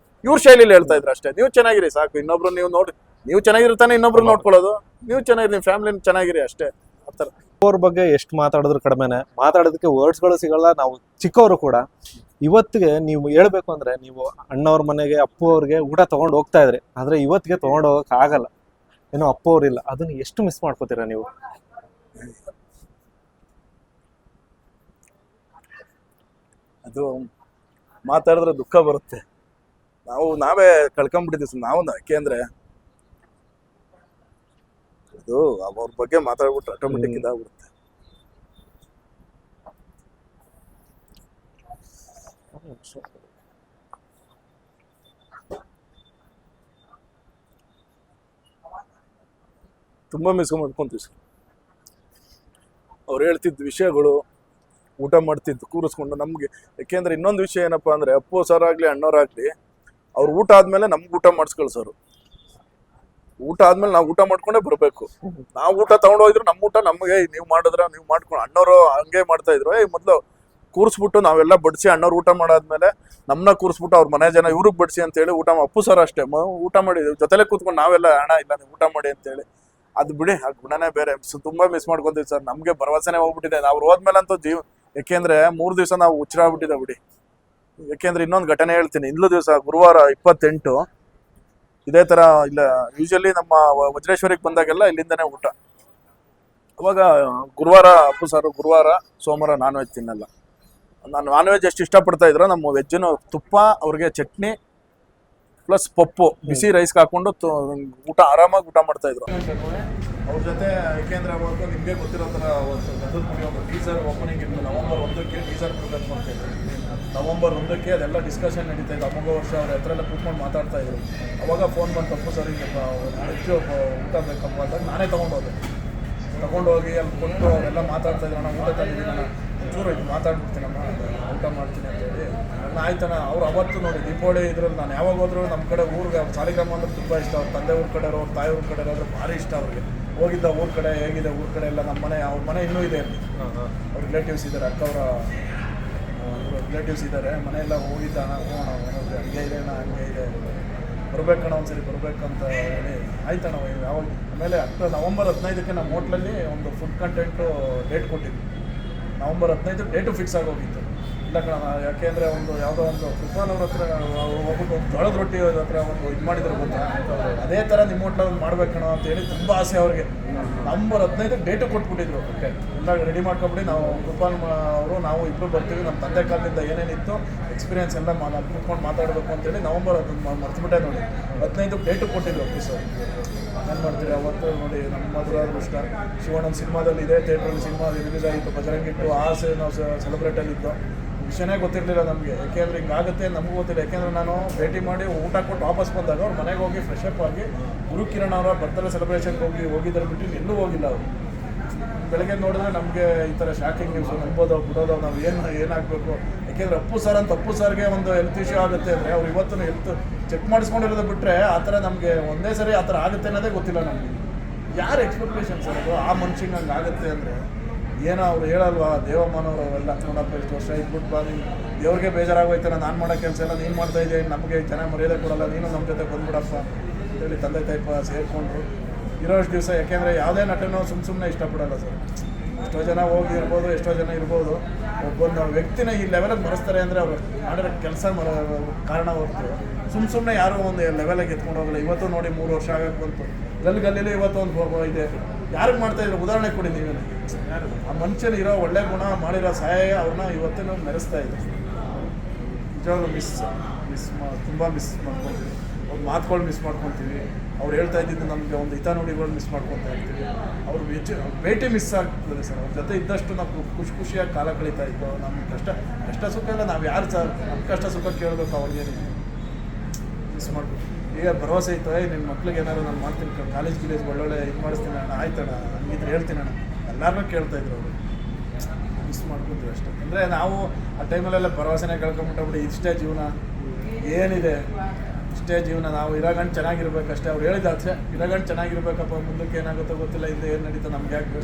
ಇವ್ರ ಶೈಲಿಲಿ ಹೇಳ್ತಾ ಇದ್ರು ಅಷ್ಟೇ. ನೀವು ಚೆನ್ನಾಗಿರಿ ಸಾಕು, ಇನ್ನೊಬ್ರು ನೀವು ನೋಡಿ, ನೀವು ಚೆನ್ನಾಗಿರ್ತಾನೆ ಇನ್ನೊಬ್ರು ನೋಡ್ಕೊಳ್ಳೋದು, ನೀವು ಚೆನ್ನಾಗಿರಿ, ನಿಮ್ ಫ್ಯಾಮಿಲಿ ಚೆನ್ನಾಗಿರಿ ಅಷ್ಟೇ. ಆತರ ಅವ್ರ ಬಗ್ಗೆ ಎಷ್ಟು ಮಾತಾಡಿದ್ರು ಕಡಿಮೆನೆ. ಮಾತಾಡೋದಕ್ಕೆ ವರ್ಡ್ಸ್ಗಳು ಸಿಗಲ್ಲ. ನಾವು ಚಿಕ್ಕವರು ಕೂಡ ಇವತ್ತಿಗೆ ನೀವು ಹೇಳ್ಬೇಕು ಅಂದ್ರೆ, ನೀವು ಅಣ್ಣವ್ರ ಮನೆಗೆ ಅಪ್ಪು ಅವ್ರಿಗೆ ಊಟ ತಗೊಂಡು ಹೋಗ್ತಾ ಇದ್ರಿ, ಆದ್ರೆ ಇವತ್ತಿಗೆ ತಗೊಂಡು ಹೋಗಕ್ ಆಗಲ್ಲ. ಏನೋ ಅಪ್ಪು ಅವ್ರಿಲ್ಲ, ಅದನ್ನ ಎಷ್ಟು ಮಿಸ್ ಮಾಡ್ಕೋತೀರಾ ನೀವು? ಅದು ಮಾತಾಡಿದ್ರೆ ದುಃಖ ಬರುತ್ತೆ. ನಾವೇ ಕಳ್ಕೊಂಡ್ಬಿಟ್ಟಿದ್ದೀವಿ ನಾವು. ಯಾಕೆಂದ್ರೆ ಅದು ಅವ್ರ ಬಗ್ಗೆ ಮಾತಾಡ್ಬಿಟ್ರೆ ಆಟೋಮೆಟಿಕ್ ಇದಾಗ್ಬಿಡುತ್ತೆ. ತುಂಬಾ ಮಿಸ್ ಮಾಡ್ಕೊಂತೀವಿ ಸರ್. ಅವ್ರು ಹೇಳ್ತಿದ್ದ ವಿಷಯಗಳು, ಊಟ ಮಾಡ್ತಿದ್ದು ಕೂರಿಸ್ಕೊಂಡು ನಮ್ಗೆ. ಯಾಕೆಂದ್ರೆ ಇನ್ನೊಂದು ವಿಷಯ ಏನಪ್ಪಾ ಅಂದ್ರೆ, ಅಪ್ಪು ಸರ್ ಆಗ್ಲಿ ಅಣ್ಣವ್ರಾಗ್ಲಿ, ಅವ್ರು ಊಟ ಆದ್ಮೇಲೆ ನಮ್ಗೆ ಊಟ ಮಾಡಿಸ್ಕಳ್ಸೋರು. ಊಟ ಆದ್ಮೇಲೆ ನಾವು ಊಟ ಮಾಡ್ಕೊಂಡೇ ಬರ್ಬೇಕು. ನಾವು ಊಟ ತಗೊಂಡೋಗಿದ್ರು ನಮ್ಮ ಊಟ ನಮ್ಗೆ, ನೀವು ಮಾಡಿದ್ರ ನೀವು ಮಾಡ್ಕೊಂಡು. ಅಣ್ಣವ್ರು ಹಂಗೆ ಮಾಡ್ತಾ ಇದ್ರು. ಮೊದ್ಲು ಕೂರಿಸ್ಬಿಟ್ಟು ನಾವೆಲ್ಲ ಬಡಿಸಿ, ಅಣ್ಣವ್ರು ಊಟ ಮಾಡಾದ್ಮೇಲೆ ನಮ್ಮನ್ನ ಕೂರಿಸ್ಬಿಟ್ಟು ಅವ್ರ ಮನೆ ಜನ ಇವ್ರಿಗೆ ಬಡಿಸಿ ಅಂತ ಹೇಳಿ ಊಟ. ಅಪ್ಪು ಸರ್ ಅಷ್ಟೇ, ಊಟ ಮಾಡಿ ಜೊತೆಲೆ ಕೂತ್ಕೊಂಡು ನಾವೆಲ್ಲ ಅಣ್ಣ ಇಲ್ಲ ನೀವು ಊಟ ಮಾಡಿ ಅಂತೇಳಿ. ಅದು ಬಿಡಿ, ಆ ಗುಣನೇ ಬೇರೆ. ತುಂಬಾ ಮಿಸ್ ಮಾಡ್ಕೊಂತೀವಿ ಸರ್. ನಮ್ಗೆ ಭರವಸೆನೇ ಹೋಗ್ಬಿಟ್ಟಿದೆ. ಅವ್ರು ಹೋದ್ಮೇಲಂತೂ ಯಾಕೆಂದ್ರೆ 3 ದಿವಸ ನಾವು ಹುಚ್ಚರಾಗ್ಬಿಟ್ಟಿದೆ ಬಿಡಿ. ಯಾಕೆಂದ್ರೆ ಇನ್ನೊಂದು ಘಟನೆ ಹೇಳ್ತೀನಿ. ಇಂದ್ಲು ದಿವಸ ಗುರುವಾರ 28 ಇದೇ ತರ ಇಲ್ಲ, ಯೂಶಲಿ ನಮ್ಮ ವಜ್ರೇಶ್ವರಿಗೆ ಬಂದಾಗೆಲ್ಲ ಇಲ್ಲಿಂದನೇ ಊಟ. ಅವಾಗ ಗುರುವಾರ ಅಪ್ಪು ಸಾರು, ಗುರುವಾರ ಸೋಮವಾರ ನಾನ್ ವೆಜ್ ತಿನ್ನಲ್ಲ. ನಾನು ನಾನ್ ವೆಜ್ ಎಷ್ಟು ಇಷ್ಟಪಡ್ತಾ ಇದ್ರು, ನಮ್ಮ ವೆಜ್ನು ತುಪ್ಪ, ಅವ್ರಿಗೆ ಚಟ್ನಿ ಪ್ಲಸ್ ಪಪ್ಪು, ಬಿಸಿ ರೈಸ್ಗೆ ಹಾಕೊಂಡು ಊಟ ಆರಾಮಾಗಿ ಊಟ ಮಾಡ್ತಾ ಇದ್ರು ಅವ್ರ ಜೊತೆ. ಯಾಕೆಂದ್ರೆ ಅವಾಗ ನಿಮ್ಗೆ ಗೊತ್ತಿರೋ ತರ ಒಂದು ಟೀಸರ್ ಓಪನಿಂಗ್ ಇತ್ತು. ನವೆಂಬರ್ 1ಕ್ಕೆ ಟೀಸರ್ ಬಿಡ್ಬೇಕು ಅಂತ ಇದ್ರು. ನವೆಂಬರ್ 1ಕ್ಕೆ ಅದೆಲ್ಲ ಡಿಸ್ಕಷನ್ ನಡೀತಾ ಇತ್ತು. ಅಮ್ಮಗ ವರ್ಷ ಅವ್ರ ಹತ್ರ ಎಲ್ಲ ಕೂತ್ಕೊಂಡು ಮಾತಾಡ್ತಾ ಇದ್ರು. ಅವಾಗ ಫೋನ್ ಬಂದು ಅಪ್ಪು ಸರ್ ಈಗ ಹೆಚ್ಚು ಊಟ ಬೇಕಪ್ಪ ಅಂದಾಗ ನಾನೇ ತೊಗೊಂಡೋಗಿ ಅಲ್ಲಿ ಕೊಟ್ಟು ಅವರೆಲ್ಲ ಮಾತಾಡ್ತಾ ಇದ್ರು. ನಾನು ಊಟ ತಂದಿದ್ದೀನಿ, ನಾನು ಒಂಚೂರು ಇದು ಮಾತಾಡ್ಬಿಡ್ತೀನಮ್ಮ, ಊಟ ಮಾಡ್ತೀನಿ ಅಂತೇಳಿ ಆಯ್ತಣ್ಣ ಅವ್ರು ಅವತ್ತು ನೋಡಿ ದೀಪಾವಳಿ ಇದ್ರಲ್ಲಿ ನಾನು ಯಾವಾಗ ಹೋದ್ರು ನಮ್ಮ ಕಡೆ ಊರಿಗೆ ಸಾಲಿಗ್ರಾಮ ಅಂದ್ರೆ ತುಂಬ ಇಷ್ಟ. ಅವ್ರ ತಂದೆ ಊರ ಕಡೆ ಅವ್ರ ತಾಯಿ ಊರ ಕಡೆ ಅಂದ್ರೆ ಭಾರಿ ಇಷ್ಟ ಅವ್ರಿಗೆ. ಹೋಗಿದ್ದ ಊರ ಕಡೆ ಹೇಗಿದೆ ಊರ ಕಡೆ ಎಲ್ಲ ನಮ್ಮ ಮನೆ ಅವ್ರ ಮನೆ ಇನ್ನೂ ಇದೆ ಅಲ್ಲಿ. ಅವ್ರ ರಿಲೇಟಿವ್ಸ್ ಇದ್ದಾರೆ, ಅಕ್ಕವರ ರಿಲೇಟಿವ್ಸ್ ಇದ್ದಾರೆ, ಮನೆಯೆಲ್ಲ ಹೋಗಿದ್ದ ಅಣ್ಣ ಹಂಗೆ ಇದೆ ಅಣ್ಣ ಹಂಗೆ ಇದೆ ಬರ್ಬೇಕಣ್ಣ ಒಂದ್ಸರಿ ಬರ್ಬೇಕಂತ ಹೇಳಿ ಆಯ್ತಣ್ಣ ಯಾವಾಗ. ಆಮೇಲೆ ನವಂಬರ್ 15ಕ್ಕೆ ನಮ್ಮ ಹೋಟ್ಲಲ್ಲಿ ಒಂದು ಫುಡ್ ಕಂಟೆಂಟು ಡೇಟ್ ಕೊಟ್ಟಿದ್ವಿ. ನವಂಬರ್ 15 ಡೇಟು ಫಿಕ್ಸ್ ಆಗೋಗಿತ್ತು. ಇಲ್ಲ ಕಣ ಯಾಕೆಂದರೆ ಒಂದು ಯಾವುದೋ ಒಂದು ಕೃಪಾಲ್ ಅವ್ರ ಹತ್ರ ಹೋಗ್ಬಿಟ್ಟು ಒಂದು ಜೋಳದ ರೊಟ್ಟಿ ಅವ್ರ ಹತ್ರ ಒಂದು ಇದು ಮಾಡಿದ್ರು ಗೊತ್ತಾ, ಅದೇ ಥರ ನಿಮ್ಮ ಹೋಟ್ಲಲ್ಲಿ ಮಾಡ್ಬೇಕಣ್ಣ ಅಂತ ಹೇಳಿ ತುಂಬ ಆಸೆ ಅವ್ರಿಗೆ. ನವಂಬರ್ 15 ಡೇಟು ಕೊಟ್ಬಿಟ್ಟಿದ್ರು. ಓಕೆ ಎಲ್ಲ ರೆಡಿ ಮಾಡ್ಕೊಬಿಡಿ, ನಾವು ಕೃಪಾಲ್ ಅವರು ನಾವು ಇಬ್ಬರು ಬರ್ತೀವಿ, ನಮ್ಮ ತಂದೆ ಕಾಲದಿಂದ ಏನೇನಿತ್ತು ಎಕ್ಸ್ಪೀರಿಯನ್ಸ್ ಎಲ್ಲ ಕುತ್ಕೊಂಡು ಮಾತಾಡಬೇಕು ಅಂತೇಳಿ ನವಂಬರ್ ಮರ್ತ್ಬಿಟ್ಟೆ ನೋಡಿ 15 ಡೇಟು ಕೊಟ್ಟಿದ್ರು ಆಫೀಸು. ಏನು ಮಾಡ್ತೀರಿ ಅವತ್ತು ನೋಡಿ ನಮ್ಮ ಮಧುರಾದೃಷ್ಟ ಶಿವಣ್ಣನ ಸಿನಿಮಾದಲ್ಲಿ ಇದೇ ಥಿಯೇಟ್ರಲ್ಲಿ ಸಿನಿಮಾ ರಿಲೀಸ್ ಆಗಿತ್ತು ಬಜರಂಗಿಟ್ಟು ಆಸೆ ನಾವು ಸೆಲೆಬ್ರೇಟಲ್ಲಿದ್ದು ವಿಷಯನೇ ಗೊತ್ತಿರಲಿಲ್ಲ ನಮಗೆ. ಯಾಕೆಂದರೆ ಹಿಂಗಾಗುತ್ತೆ ನಮಗೂ ಗೊತ್ತಿಲ್ಲ. ಯಾಕೆಂದರೆ ನಾನು ಭೇಟಿ ಮಾಡಿ ಊಟ ಕೊಟ್ಟು ವಾಪಸ್ ಬಂದಾಗ ಅವ್ರ ಮನೆಗೆ ಹೋಗಿ ಫ್ರೆಶ್ ಅಪ್ ಆಗಿ ಗುರುಕಿರಣ್ ಅವರ ಬರ್ತ್ಡೇ ಸೆಲೆಬ್ರೇಷನ್ಗೆ ಹೋಗಿದ್ದಾರೆ ಬಿಟ್ಟು ಎಲ್ಲೂ ಹೋಗಿಲ್ಲ ಅವರು. ಬೆಳಗ್ಗೆ ನೋಡಿದ್ರೆ ನಮಗೆ ಈ ಥರ ಶಾಕಿಂಗ್ ನ್ಯೂಸು ನಂಬೋದು ಬಿಡೋದು ನಾವು ಏನಾಗಬೇಕು. ಯಾಕೆಂದರೆ ಅಪ್ಪು ಸರ್ಗೆ ಒಂದು ಹೆಲ್ತ್ ಇಶ್ಯೂ ಆಗುತ್ತೆ ಅಂದರೆ ಅವ್ರು ಇವತ್ತು ಹೆಲ್ತ್ ಚೆಕ್ ಮಾಡಿಸ್ಕೊಂಡಿರೋದು ಬಿಟ್ಟರೆ ಆ ಥರ ನಮಗೆ ಒಂದೇ ಸರಿ ಆ ಥರ ಆಗುತ್ತೆ ಅನ್ನೋದೇ ಗೊತ್ತಿಲ್ಲ ನಮಗೆ. ಯಾರು ಎಕ್ಸ್ಪೆಕ್ಟೇಷನ್ ಸರ್ ಅದು ಆ ಮನುಷ್ಯಂಗೆ ಹಂಗೆ ಆಗುತ್ತೆ ಅಂದರೆ ಏನೋ ಅವ್ರು ಹೇಳಲ್ವಾ ದೇವಮ್ಮನವರು ಅವೆಲ್ಲ ನೋಡಪ್ಪ ಇಷ್ಟು ವರ್ಷ ಇದ್ಬಿಟ್ಟು ಬಾ ನೀನು ದೇವ್ರಿಗೆ ಬೇಜಾರಾಗೋಯ್ತಾನೆ, ನಾನು ಮಾಡೋ ಕೆಲಸ ಎಲ್ಲ ನೀನು ಮಾಡ್ತಾ ಇದ್ದೀಯ, ನಮಗೆ ಜನ ಮರ್ಯಾದೆ ಕೊಡಲ್ಲ, ನೀನು ನಮ್ಮ ಜೊತೆ ಬಂದ್ಬಿಡಪ್ಪ ಅಂತೇಳಿ ತಂದೆ ತಾಯಿಪ್ಪ ಸೇರಿಕೊಂಡ್ರು ಇರೋಷ್ಟು ದಿವಸ. ಯಾಕೆಂದರೆ ಯಾವುದೇ ನಟನೂ ಸುಮ್ಮನೆ ಇಷ್ಟಪಡಲ್ಲ ಸರ್. ಎಷ್ಟೋ ಜನ ಹೋಗಿರ್ಬೋದು, ಎಷ್ಟೋ ಜನ ಇರ್ಬೋದು, ಒಬ್ಬೊಂದು ವ್ಯಕ್ತಿನ ಈ ಲೆವೆಲಿಗೆ ಮರೆಸ್ತಾರೆ ಅಂದರೆ ಅವ್ರು ಮಾಡಿರೋ ಕೆಲಸ ಕಾರಣ ಹೊರತು ಸುಮ್ಮನೆ ಯಾರೋ ಒಂದು ಲೆವೆಲಿಗೆ ಎತ್ಕೊಂಡು ಹೋಗಲ್ಲ. ಇವತ್ತು ನೋಡಿ 3 ವರ್ಷ ಆಗಕ್ಕೆ ಬಂತು ಗಲ್ಲಿಲಿ ಇವತ್ತು ಒಂದು ಇದೆ. ಯಾರಿಗೆ ಮಾಡ್ತಾಯಿದ್ರು ಉದಾಹರಣೆ ಕೊಡಿ ನೀವೇ. ಆ ಮನುಷ್ಯನ ಇರೋ ಒಳ್ಳೆ ಗುಣ ಮಾಡಿರೋ ಸಹಾಯ ಅವ್ರನ್ನ ಇವತ್ತೇ ನಾವು ಮೆರೆಸ್ತಾ ಇದ್ದೀವಿ. ನಿಜವಾಗ್ಲೂ ತುಂಬ ಮಿಸ್ ಮಾಡ್ಕೊತೀವಿ. ಅವ್ರ ಮಾತುಗಳು ಮಿಸ್ ಮಾಡ್ಕೊತೀವಿ. ಅವ್ರು ಹೇಳ್ತಾ ಇದ್ದಿದ್ದು ನಮಗೆ ಒಂದು ಹಿತಾನುಡಿಗಳು ಮಿಸ್ ಮಾಡ್ಕೊತಾ ಇರ್ತೀವಿ. ಅವ್ರು ಭೇಟಿ ಮಿಸ್ ಆಗ್ತದೆ ಸರ್. ಅವ್ರ ಜೊತೆ ಇದ್ದಷ್ಟು ನಾವು ಖುಷಿಯಾಗಿ ಕಾಲ ಕಳೀತಾ ಇದ್ದೋ. ನಮ್ಮ ಕಷ್ಟ ಸುಖ ಎಲ್ಲ ನಾವು ಯಾರು ಸರ್ ನಮ್ಮ ಕಷ್ಟ ಸುಖ ಕೇಳಬೇಕು ಅವ್ರಿಗೇನು ಮಿಸ್ ಮಾಡ್ಬೇಕು. ಈಗ ಭರವಸೆ ಇತ್ತು ನಿಮ್ಮ ಮಕ್ಳಿಗೆ ಏನಾದ್ರು ನಾನು ಮಾಡ್ತೀನಿ ಕಾಲೇಜ್ ಒಳ್ಳೊಳ್ಳೆ ಇದು ಮಾಡಿಸ್ತೀನಿ ಅಣ್ಣ, ಆಯ್ತಣ್ಣ ಹಂಗಿದ್ರೆ ಹೇಳ್ತೀನಿ ಅಣ್ಣ ಎಲ್ಲರನ್ನೂ ಕೇಳ್ತಾಯಿದ್ರು ಅವರು. ಮಿಸ್ ಮಾಡ್ಕೊತೀವಿ ಅಷ್ಟೇ. ಅಂದರೆ ನಾವು ಆ ಟೈಮಲ್ಲೆಲ್ಲ ಭರವಸೆನೇ ಕಳ್ಕೊಂಬಿಟ್ಟಬಿಟ್ಟು ಇಷ್ಟೇ ಜೀವನ ಏನಿದೆ ಇಷ್ಟೇ ಜೀವನ, ನಾವು ಇರೋಗಂಟು ಚೆನ್ನಾಗಿರ್ಬೇಕಷ್ಟೇ. ಅವ್ರು ಹೇಳಿದ ಅಷ್ಟೇ ಇರೋಗಂಟು ಚೆನ್ನಾಗಿರ್ಬೇಕಪ್ಪ, ಮುಂದಕ್ಕೆ ಏನಾಗುತ್ತೋ ಗೊತ್ತಿಲ್ಲ, ಹಿಂದೆ ಏನು ನಡೀತೋ ನಮ್ಗೆ ಯಾಕೆ,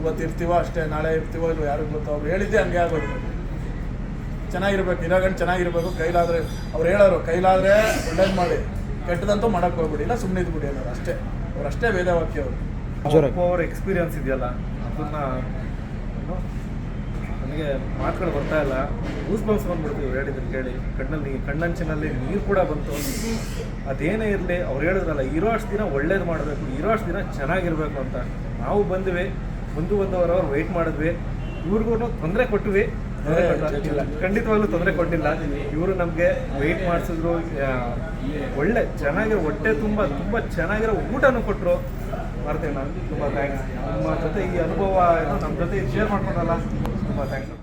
ಇವತ್ತು ಇರ್ತೀವೋ ಅಷ್ಟೇ, ನಾಳೆ ಇರ್ತೀವೋ ಇಲ್ವೋ ಯಾರಿಗೂ ಗೊತ್ತೋ. ಅವ್ರು ಹೇಳಿದ್ದೆ ಹಂಗೆ ಆಗೋದು. ಚೆನ್ನಾಗಿರ್ಬೇಕು, ಇರೋಗಂಟು ಚೆನ್ನಾಗಿರ್ಬೇಕು. ಕೈಲಾದರೆ ಅವ್ರು ಹೇಳೋರು ಕೈಲಾದರೆ ಒಳ್ಳೇದು ಮಾಡಿ, ಕೆಟ್ಟದಂತೂ ಮಾಡೋಕ್ಕೆ ಹೋಗ್ಬಿಡಿ, ಇಲ್ಲ ಸುಮ್ಮನೆ ಇದ್ಬಿಡಿ ಅನ್ನೋರು ಅಷ್ಟೇ. ಅವರಷ್ಟೇ ವೇದವಾಕ್ಯ ಅವರು. ಅವ್ರ ಎಕ್ಸ್ಪೀರಿಯನ್ಸ್ ಇದೆಯಲ್ಲ ಅದನ್ನು ನನಗೆ ಮಾತುಗಳು ಬರ್ತಾ ಇಲ್ಲ. ಗೂಸ್ ಬಂಪ್ಸ್ ಬಂದ್ಬಿಡ್ತೀವಿ ಹೇಳಿದ್ರು ಕೇಳಿ. ಕಣ್ಣಂಚಿನಲ್ಲಿ ನೀರು ಕೂಡ ಬಂತು. ಅದೇನೇ ಇರಲಿ ಅವ್ರು ಹೇಳಿದ್ರಲ್ಲ ಇರೋ ಅಷ್ಟು ದಿನ ಒಳ್ಳೇದು ಮಾಡಬೇಕು, ಇರೋ ಅಷ್ಟು ದಿನ ಚೆನ್ನಾಗಿರ್ಬೇಕು ಅಂತ. ನಾವು ಬಂದ್ವಿ, 1.5 ಅವರ್ ವೆಯ್ಟ್ ಮಾಡಿದ್ವಿ. ಇವ್ರಿಗೂ ತೊಂದರೆ ಕೊಟ್ವಿ, ಖಂಡಿತವಾಗ್ಲೂ ತೊಂದರೆ ಕೊಟ್ಟಿಲ್ಲ. ಇವರು ನಮಗೆ ವೆಯ್ಟ್ ಮಾಡಿಸಿದ್ರು, ಒಳ್ಳೆ ಚೆನ್ನಾಗಿರೋ ಹೊಟ್ಟೆ ತುಂಬ ಚೆನ್ನಾಗಿರೋ ಊಟನೂ ಕೊಟ್ಟರು. ಮಾಡ್ತೇವೆ ನಾನು ತುಂಬ ಥ್ಯಾಂಕ್ಸ್. ನಿಮ್ಮ ಜೊತೆ ಈ ಅನುಭವ ನಮ್ಮ ಜೊತೆ ಶೇರ್ ಮಾಡ್ಕೊಂಡಲ್ಲ, ತುಂಬ ಥ್ಯಾಂಕ್ಸ್.